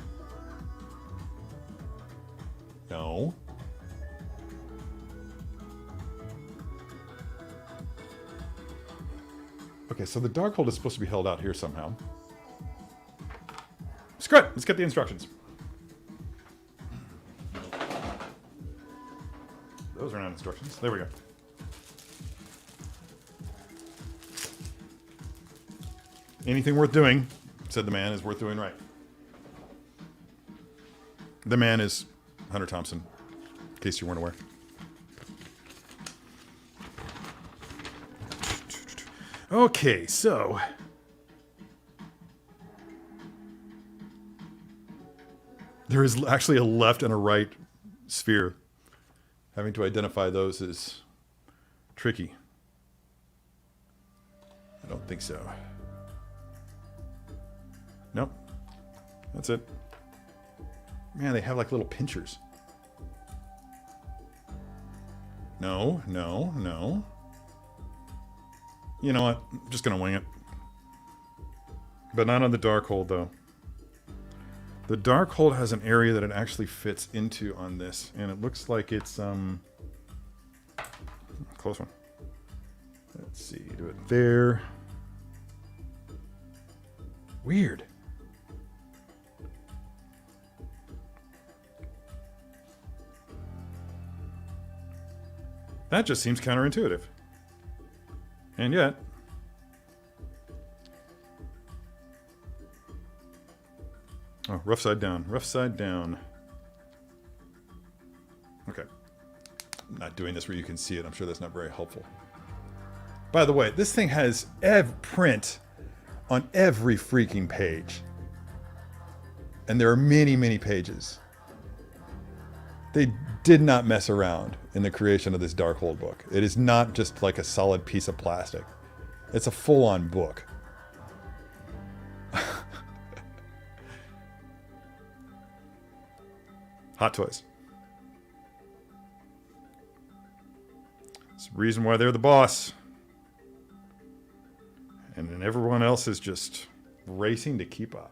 No. Okay, so the Darkhold is supposed to be held out here somehow. Screw it, let's get the instructions. Those are not instructions. There we go. Anything worth doing, said the man, is worth doing right. The man is Hunter Thompson, in case you weren't aware. Okay, so... there is actually a left and a right sphere. Having to identify those is tricky. I don't think so. Nope. That's it. Man, they have like little pinchers. No, no, no. You know what? I'm just gonna wing it. But not on the Darkhold, though. The Darkhold has an area that it actually fits into on this, and it looks like it's close one. Let's see, do it there. Weird. That just seems counterintuitive. And yet, oh, rough side down. Rough side down. Okay. I'm not doing this where you can see it. I'm sure that's not very helpful. By the way, this thing has print on every freaking page. And there are many, many pages. They did not mess around in the creation of this Darkhold book. It is not just like a solid piece of plastic. It's a full-on book. Hot Toys. It's the reason why they're the boss. And then everyone else is just racing to keep up.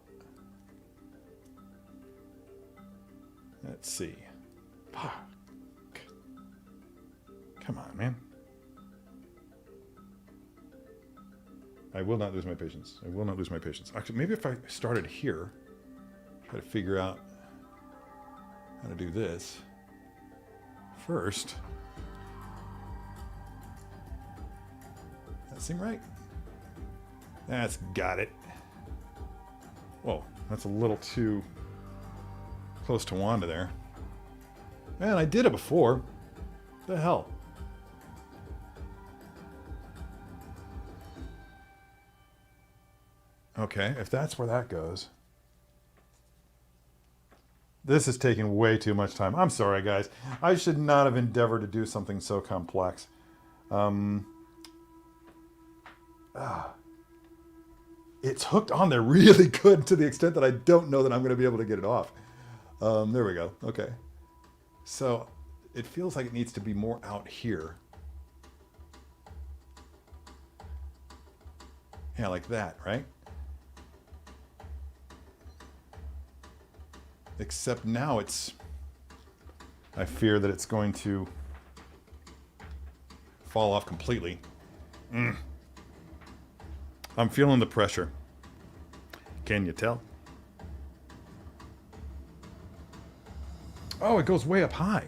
Let's see. Fuck. Come on, man. I will not lose my patience. I will not lose my patience. Actually, maybe if I started here, try to figure out how to do this first. That seem right? That's got it. Whoa, that's a little too close to Wanda there. Man, I did it before. What the hell? Okay, if that's where that goes. This is taking way too much time. I'm sorry, guys. I should not have endeavored to do something so complex. It's hooked on there really good to the extent that I don't know that I'm going to be able to get it off. There we go. Okay. So it feels like it needs to be more out here. Yeah, like that, right? Except now it's... I fear that it's going to fall off completely. I'm feeling the pressure. Can you tell? Oh, it goes way up high.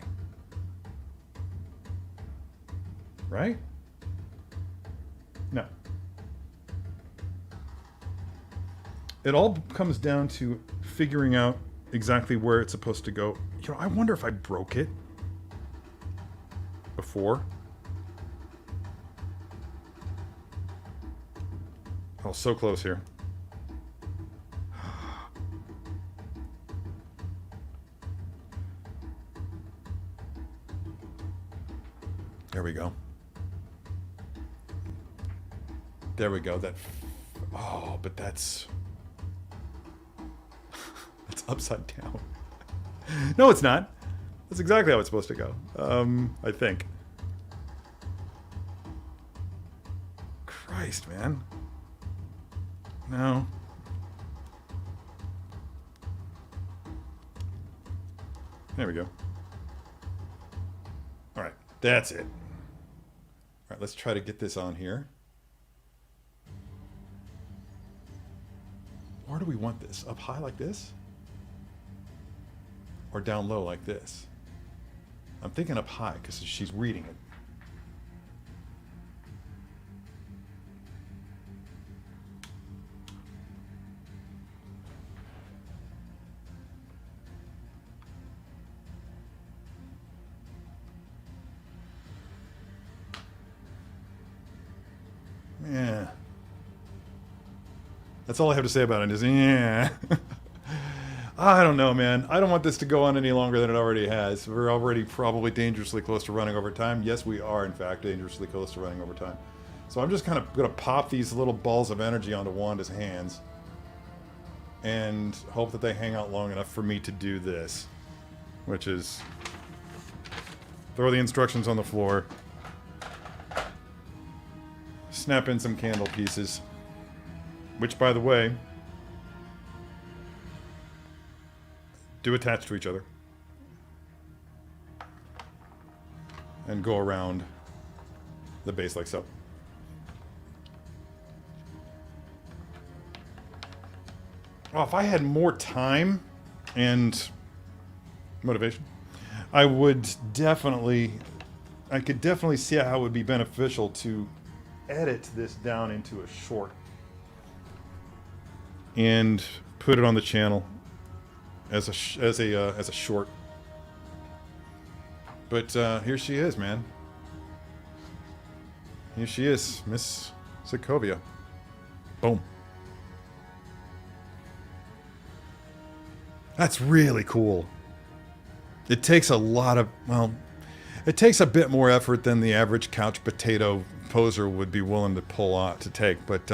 Right? No. It all comes down to figuring out exactly where it's supposed to go. You know, I wonder if I broke it before. Oh, so close here. There we go. There we go. That. Oh, but that's. That's upside down. No, it's not. That's exactly how it's supposed to go. I think. Christ, man. No. There we go. All right, that's it. All right, let's try to get this on here. Where do we want this? Up high like this? Or down low like this? I'm thinking up high because she's reading it. Yeah. That's all I have to say about it is, yeah. I don't know, man. I don't want this to go on any longer than it already has. We're already probably dangerously close to running over time. Yes, we are, in fact, dangerously close to running over time. So I'm just kind of going to pop these little balls of energy onto Wanda's hands and hope that they hang out long enough for me to do this, which is throw the instructions on the floor, snap in some candle pieces, which, by the way, do attach to each other. And go around the base like so. Well, if I had more time and motivation, I could definitely see how it would be beneficial to edit this down into a short and put it on the channel as a short. But here she is, man. Here she is, Miss Sokovia. Boom. That's really cool. It takes a lot of, well, it takes a bit more effort than the average couch potato poser would be willing to pull out to take, but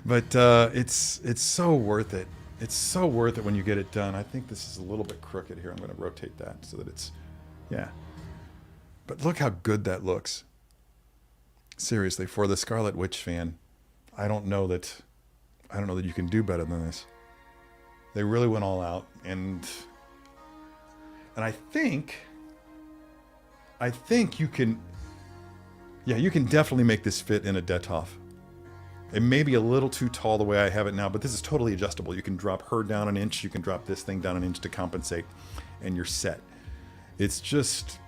it's so worth it. It's so worth it when you get it done. I think this is a little bit crooked here. I'm going to rotate that so that it's, yeah. But look how good that looks. Seriously, for the Scarlet Witch fan, I don't know that you can do better than this. They really went all out, and I think you can, yeah, you can definitely make this fit in a Detolf. It may be a little too tall the way I have it now, but this is totally adjustable. You can drop her down an inch, you can drop this thing down an inch to compensate, and you're set. It's just,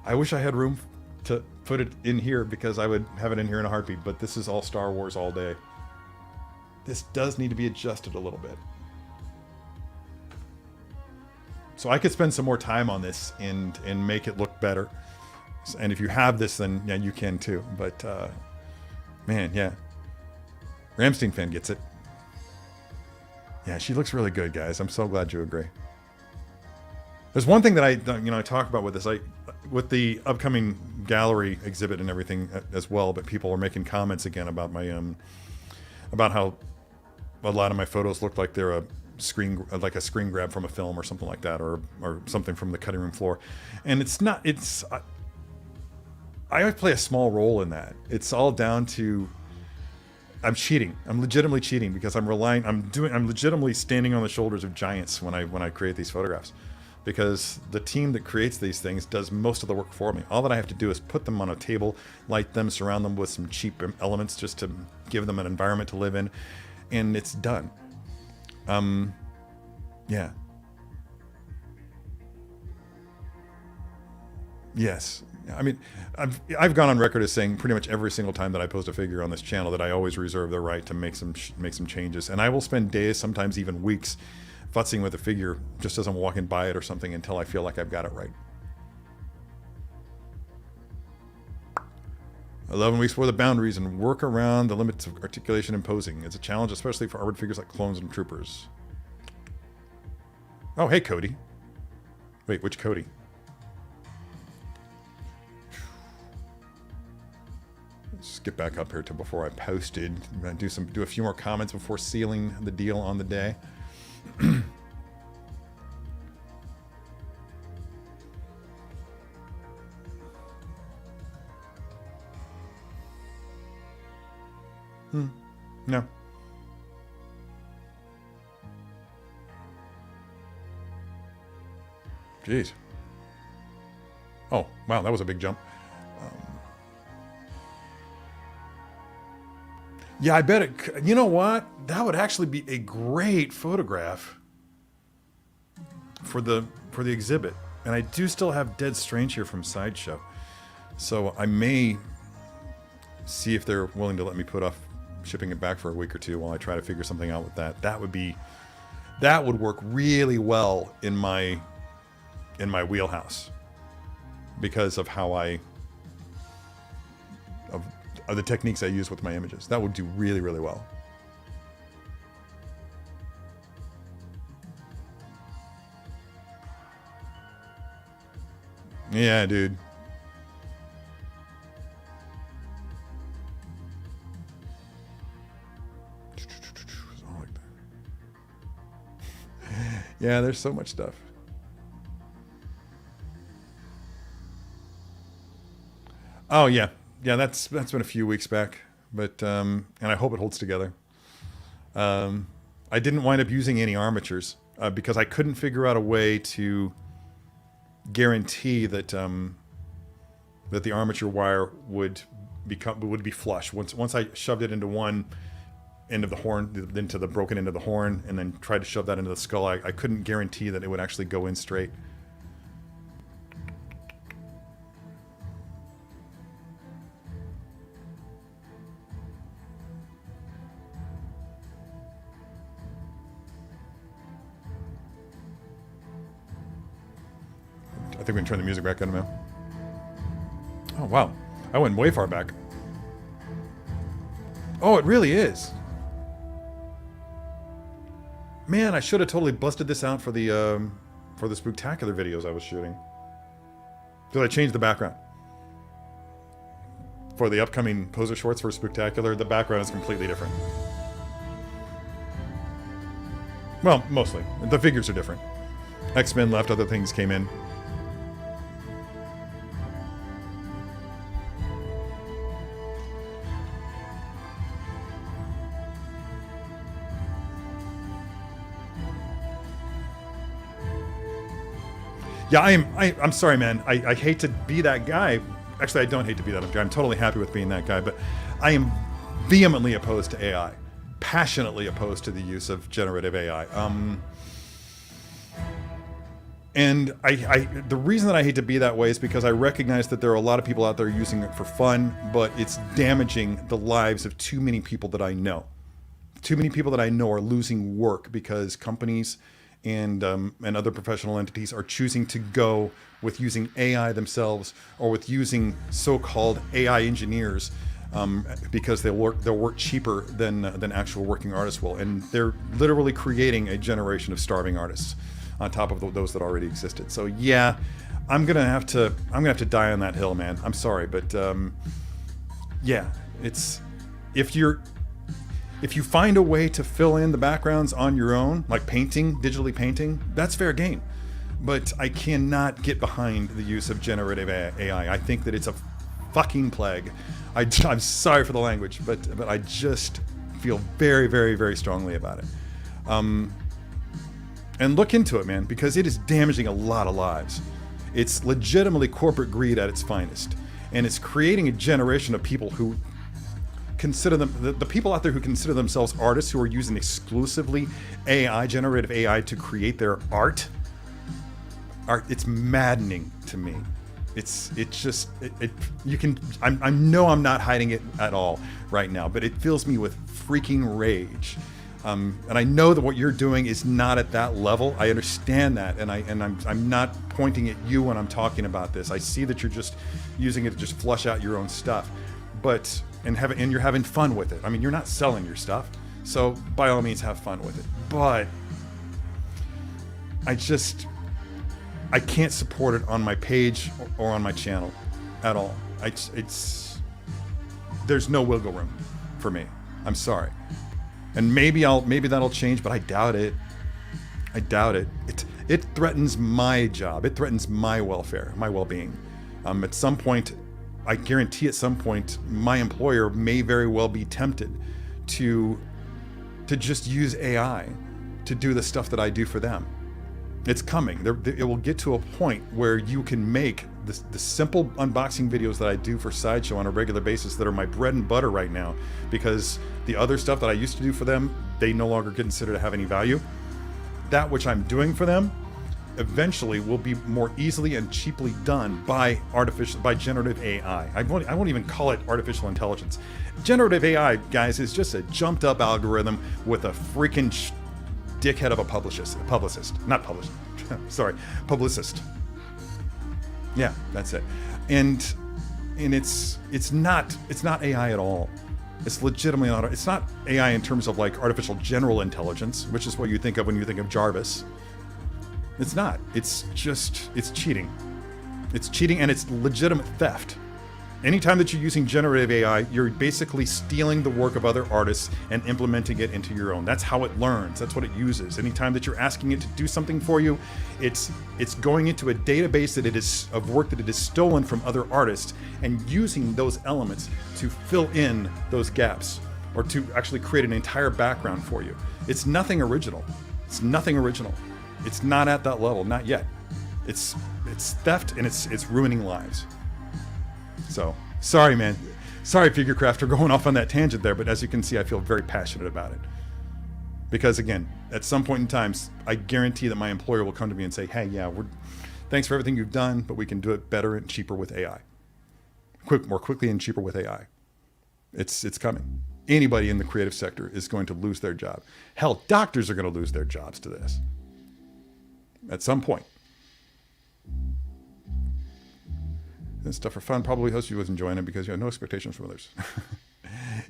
I wish I had room to put it in here because I would have it in here in a heartbeat, but this is all Star Wars all day. This does need to be adjusted a little bit. So I could spend some more time on this and make it look better. And if you have this, then yeah, you can too. But man, yeah. Ramstein fan gets it. Yeah, she looks really good, guys. I'm so glad you agree. There's one thing that I talk about with this, with the upcoming gallery exhibit and everything as well, but people are making comments again about my about how a lot of my photos look like they're a screen grab from a film or something like that, or something from the cutting room floor, and it's not. It's I play a small role in that. It's all down to I'm cheating. I'm legitimately cheating because I'm legitimately standing on the shoulders of giants when I create these photographs, because the team that creates these things does most of the work for me. All that I have to do is put them on a table, light them, surround them with some cheap elements just to give them an environment to live in, and it's done. Yeah. Yes. I mean, I've gone on record as saying pretty much every single time that I post a figure on this channel that I always reserve the right to make some changes, and I will spend days, sometimes even weeks, futzing with a figure just as I'm walking by it or something until I feel like I've got it right. 11 weeks for the boundaries and work around the limits of articulation and posing. It's a challenge, especially for armored figures like clones and troopers. Oh, hey, Cody. Wait, which Cody? Let's get back up here to before I posted. Do a few more comments before sealing the deal on the day. No. Jeez. Oh, wow, that was a big jump. Yeah, I bet it. You know what? That would actually be a great photograph for the exhibit. And I do still have Dead Strange here from Sideshow, so I may see if they're willing to let me put off shipping it back for a week or two while I try to figure something out with that. That would work really well in my wheelhouse because of how of the techniques I use with my images. That would do really, really well. Yeah, dude. Yeah, there's so much stuff. Oh yeah, that's been a few weeks back, but and I hope it holds together. I I didn't wind up using any armatures because I couldn't figure out a way to guarantee that that the armature wire would be flush. Once I shoved it into one end of the horn, into the broken end of the horn, and then tried to shove that into the skull, I couldn't guarantee that it would actually go in straight. I think we can turn the music back on now. Oh, wow. I went way far back. Oh, it really is. Man, I should have totally busted this out for the Spooktacular videos I was shooting. Because I changed the background. For the upcoming poser shorts for Spooktacular, the background is completely different. Well, mostly. The figures are different. X-Men left, other things came in. Yeah, I'm sorry, man. I hate to be that guy. Actually, I don't hate to be that guy. I'm totally happy with being that guy, but I am vehemently opposed to AI. Passionately opposed to the use of generative AI. And the reason that I hate to be that way is because I recognize that there are a lot of people out there using it for fun, but it's damaging the lives of too many people that I know. Too many people that I know are losing work because companies and other professional entities are choosing to go with using AI themselves or with using so-called AI engineers because they'll work cheaper than actual working artists will, and they're literally creating a generation of starving artists on top of those that already existed. So yeah, I'm gonna have to die on that hill, man. I'm sorry, but yeah, it's if you find a way to fill in the backgrounds on your own, like digitally painting, that's fair game. But I cannot get behind the use of generative AI. I think that it's a fucking plague. I'm sorry for the language, but I just feel very, very, very strongly about it. And look into it, man, because it is damaging a lot of lives. It's legitimately corporate greed at its finest. And it's creating a generation of people who consider the people out there who consider themselves artists, who are using exclusively generative AI to create their art. It's maddening to me. I know I'm not hiding it at all right now, but it fills me with freaking rage. And I know that what you're doing is not at that level. I understand that, and I'm not pointing at you when I'm talking about this. I see that you're just using it to just flush out your own stuff, and you're having fun with it. I mean, you're not selling your stuff, so by all means have fun with it. But I can't support it on my page or on my channel at all. There's no wiggle room for me. I'm sorry. And maybe that'll change, but I doubt it. I doubt it. It threatens my job. It threatens my welfare, my well-being. At some point, I guarantee at some point, my employer may very well be tempted to just use AI to do the stuff that I do for them. It's coming. It will get to a point where you can make the simple unboxing videos that I do for Sideshow on a regular basis that are my bread and butter right now, because the other stuff that I used to do for them, they no longer consider to have any value. That which I'm doing for them eventually will be more easily and cheaply done by generative AI. I won't even call it artificial intelligence. Generative AI, guys, is just a jumped up algorithm with a freaking dickhead of a publicist. Publicist. Yeah, that's it. And it's not AI at all. It's legitimately not. It's not AI in terms of like artificial general intelligence, which is what you think of when you think of Jarvis. It's not. It's cheating. It's cheating, and it's legitimate theft. Anytime that you're using generative AI, you're basically stealing the work of other artists and implementing it into your own. That's how it learns. That's what it uses. Anytime that you're asking it to do something for you, it's going into a database of work that it has stolen from other artists and using those elements to fill in those gaps or to actually create an entire background for you. It's nothing original. It's nothing original. It's not at that level, not yet. It's theft, and it's ruining lives. So, sorry, man. Sorry, Figurecraft, for going off on that tangent there, but as you can see, I feel very passionate about it. Because again, at some point in time, I guarantee that my employer will come to me and say, hey, yeah, thanks for everything you've done, but we can do it better and cheaper with AI. More quickly and cheaper with AI. It's coming. Anybody in the creative sector is going to lose their job. Hell, doctors are going to lose their jobs to this. At some point. This stuff for fun. Probably host you was enjoying it because you have no expectations from others.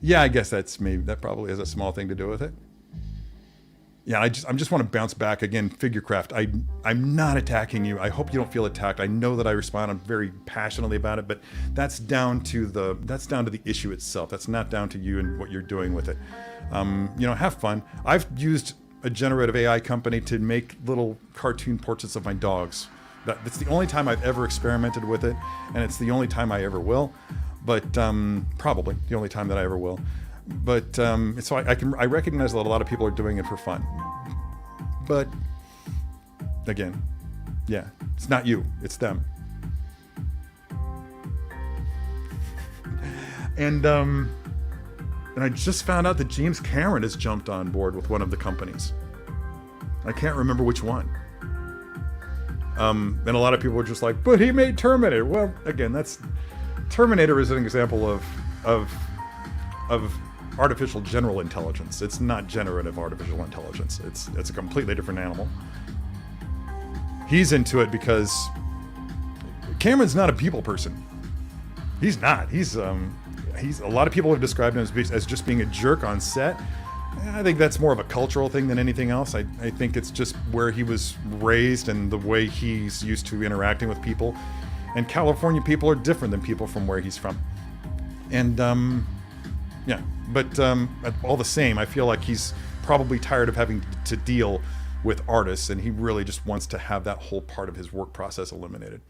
Yeah, I guess that probably has a small thing to do with it. Yeah, I just want to bounce back again. Figurecraft, I'm not attacking you. I hope you don't feel attacked. I know that I respond very passionately about it, but that's down to the issue itself. That's not down to you and what you're doing with it. Have fun. I've used a generative AI company to make little cartoon portraits of my dogs. That's the only time I've ever experimented with it, and it's the only time I ever will. But probably the only time that I ever will. But so I recognize that a lot of people are doing it for fun. But again, yeah, it's not you, it's them. And I just found out that James Cameron has jumped on board with one of the companies. I can't remember which one. And a lot of people are just like, but he made Terminator. Well, again, Terminator is an example of artificial general intelligence. It's not generative artificial intelligence. It's a completely different animal. He's into it because Cameron's not a people person. He's not. He's a lot of people have described him as just being a jerk on set. I think that's more of a cultural thing than anything else. I think it's just where he was raised and the way he's used to interacting with people. And California people are different than people from where he's from. And yeah, but all the same, I feel like he's probably tired of having to deal with artists, and he really just wants to have that whole part of his work process eliminated.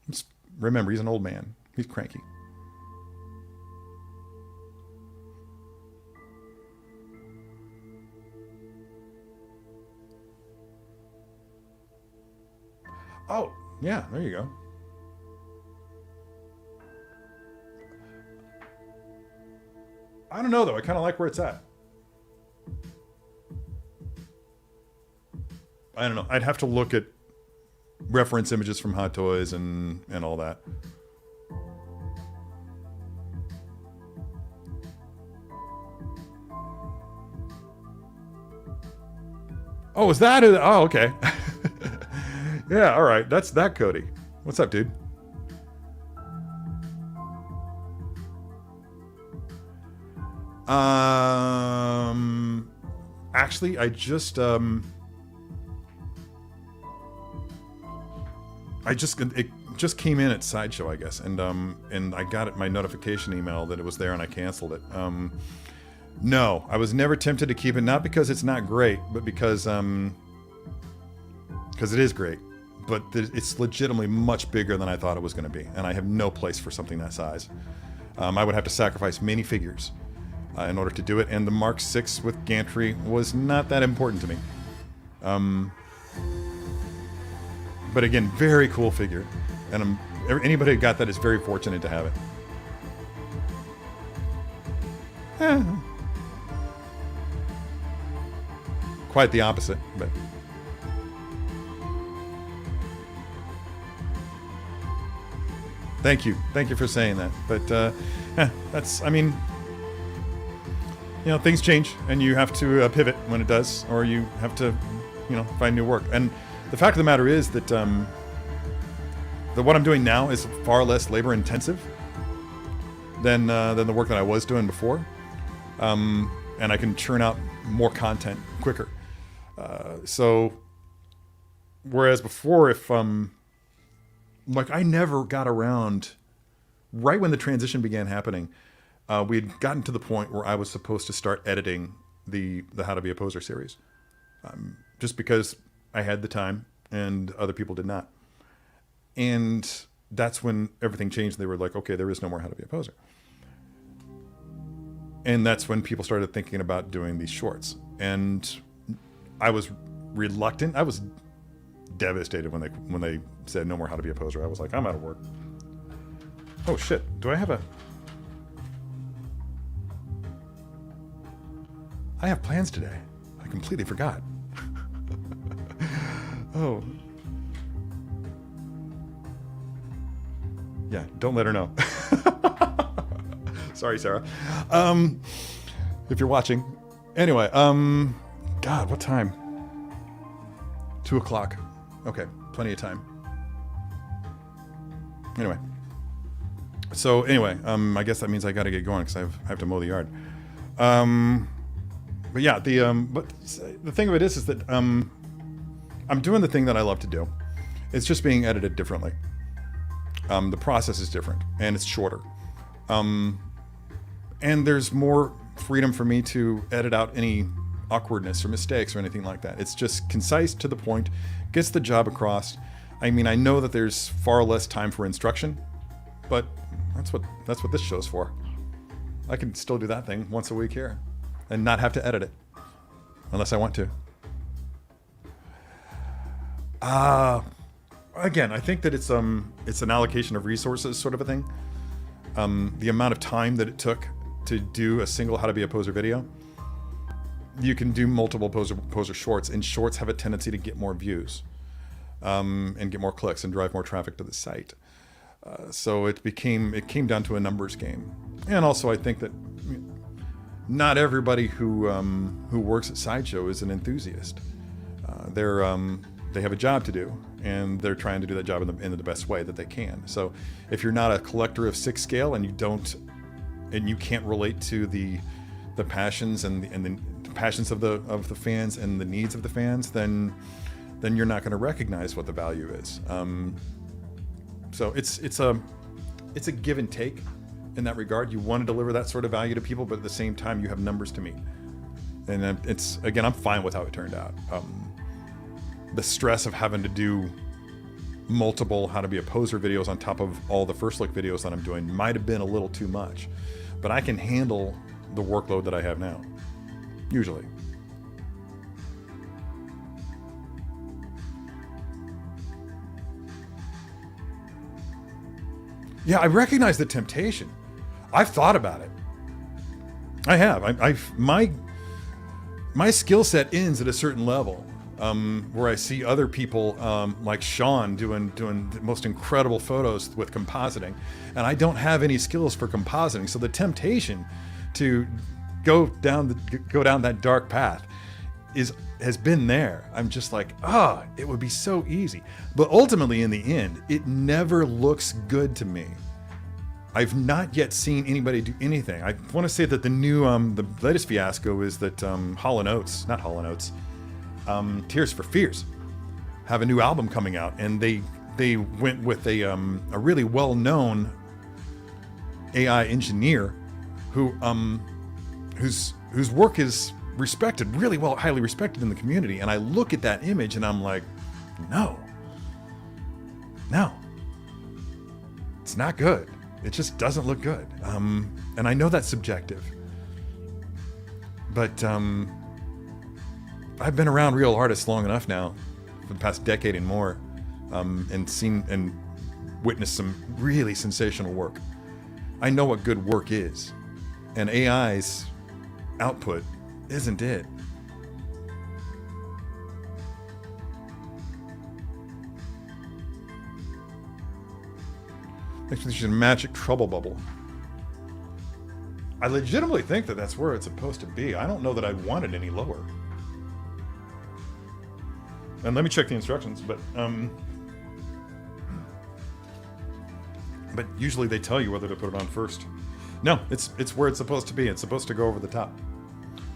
Just remember, he's an old man. He's cranky. Oh, yeah, there you go. I don't know, though. I kind of like where it's at. I don't know. I'd have to look at reference images from Hot Toys and all that. Oh, is that it? Oh, okay. Yeah, all right. That's that, Cody. What's up, dude? Actually, it just came in at Sideshow, I guess, and I got my notification email that it was there, and I canceled it. No, I was never tempted to keep it, not because it's not great, but because it is great, but it's legitimately much bigger than I thought it was going to be, and I have no place for something that size. I would have to sacrifice many figures in order to do it, and the Mark 6 with gantry was not that important to me. But again, very cool figure, and anybody who got that is very fortunate to have it. Quite the opposite, but thank you for saying that. But that's, I mean, you know, things change, and you have to pivot when it does, or you have to, you know, find new work. And the fact of the matter is that what I'm doing now is far less labor intensive than the work that I was doing before, and I can churn out more content quicker. So, whereas before, if like I never got around, right when the transition began happening, we'd gotten to the point where I was supposed to start editing the How to Be a Poser series, just because I had the time and other people did not. And that's when everything changed. They were like, okay, there is no more How to Be a Poser. And that's when people started thinking about doing these shorts. And I was reluctant. I was devastated when they said no more How to Be a Poser. I was like, I'm out of work. Oh shit, do I have I have plans today. I completely forgot. Oh. Yeah, don't let her know. Sorry, Sarah. If you're watching. Anyway, God, what time? 2 o'clock. Okay, plenty of time. Anyway. So anyway, I guess that means I got to get going because I have to mow the yard. But yeah, but the thing of it is that I'm doing the thing that I love to do. It's just being edited differently. The process is different and it's shorter. And there's more freedom for me to edit out any awkwardness or mistakes or anything like that. It's just concise, to the point, gets the job across. I mean, I know that there's far less time for instruction, but that's what this show's for. I can still do that thing once a week here and not have to edit it unless I want to. Again, I think that it's an allocation of resources sort of a thing. The amount of time that it took to do a single How to Be a Poser video. You can do multiple poser shorts, and shorts have a tendency to get more views, and get more clicks and drive more traffic to the site. So it came down to a numbers game. And also I think that not everybody who works at Sideshow is an enthusiast. They have a job to do, and they're trying to do that job in the best way that they can. So if you're not a collector of 6 scale and you can't relate to the passions and the passions of the fans and the needs of the fans, then you're not going to recognize what the value is. So it's a give and take in that regard. You want to deliver that sort of value to people, but at the same time you have numbers to meet. And I'm fine with how it turned out. The stress of having to do multiple How to Be a Poser videos on top of all the first look videos that I'm doing might have been a little too much, but I can handle the workload that I have now, usually. Yeah, I recognize the temptation. I've thought about it. I have. My skill set ends at a certain level. Where I see other people like Sean doing the most incredible photos with compositing, and I don't have any skills for compositing. So the temptation to go down that dark path has been there. I'm just like, it would be so easy. But ultimately, in the end, it never looks good to me. I've not yet seen anybody do anything. I want to say that the latest fiasco is that Tears for Fears have a new album coming out, and they went with a really well-known AI engineer whose work is respected, really well, highly respected in the community. And I look at that image and I'm like, no, it's not good. It just doesn't look good. And I know that's subjective, but I've been around real artists long enough now, for the past decade and more, and seen and witnessed some really sensational work. I know what good work is, and AI's output isn't it. Actually, she's a magic trouble bubble. I legitimately think that that's where it's supposed to be. I don't know that I want it any lower. And let me check the instructions, but usually they tell you whether to put it on first. No, it's where it's supposed to be. It's supposed to go over the top.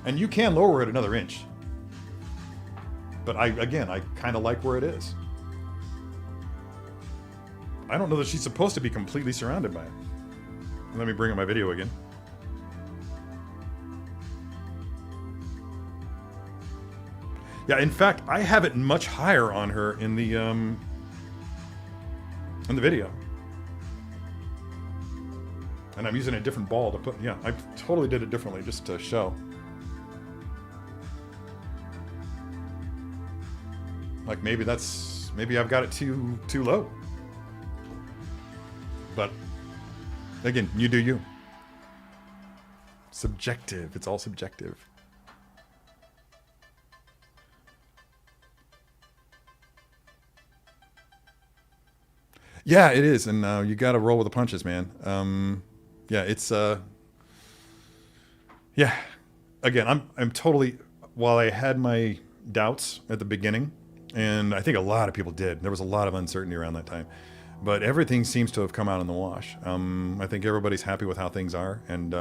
And you can lower it another inch. But I kind of like where it is. I don't know that she's supposed to be completely surrounded by it. Let me bring up my video again. Yeah, in fact, I have it much higher on her in the video. And I'm using a different ball to put, yeah, I totally did it differently just to show. Like maybe I've got it too low. But again, you do you. Subjective, it's all subjective. Yeah, it is, and you got to roll with the punches, man. Yeah, it's yeah. Again, I'm totally. While I had my doubts at the beginning, and I think a lot of people did. There was a lot of uncertainty around that time, but everything seems to have come out in the wash. I think everybody's happy with how things are, and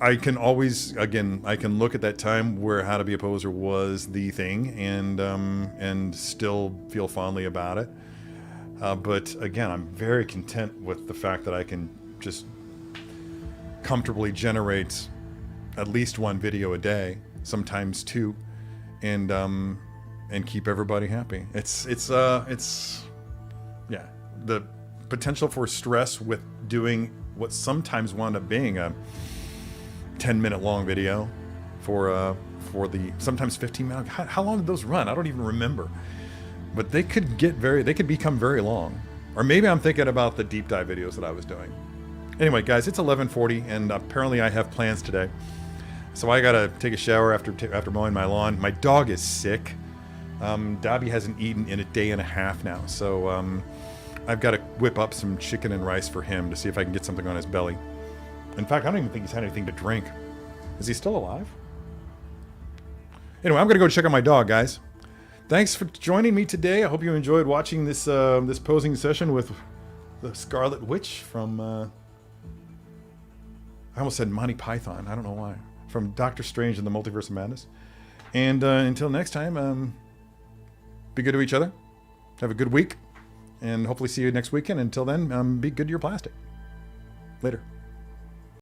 I can always, again, I can look at that time where How to Be a Poser was the thing, and still feel fondly about it. But again, I'm very content with the fact that I can just comfortably generate at least one video a day, sometimes two, and keep everybody happy. It's yeah, the potential for stress with doing what sometimes wound up being a 10-minute long video for the sometimes 15-minute. How long did those run? I don't even remember. But they could become very long. Or maybe I'm thinking about the deep dive videos that I was doing. Anyway, guys, it's 11:40, and apparently I have plans today. So I gotta take a shower after mowing my lawn. My dog is sick. Dobby hasn't eaten in a day and a half now. So I've got to whip up some chicken and rice for him to see if I can get something on his belly. In fact, I don't even think he's had anything to drink. Is he still alive? Anyway, I'm gonna go check on my dog, guys. Thanks for joining me today. I hope you enjoyed watching this this posing session with the Scarlet Witch from I almost said Monty Python. I don't know why. From Doctor Strange and the Multiverse of Madness. And until next time, be good to each other. Have a good week, and hopefully see you next weekend. Until then, be good to your plastic. Later.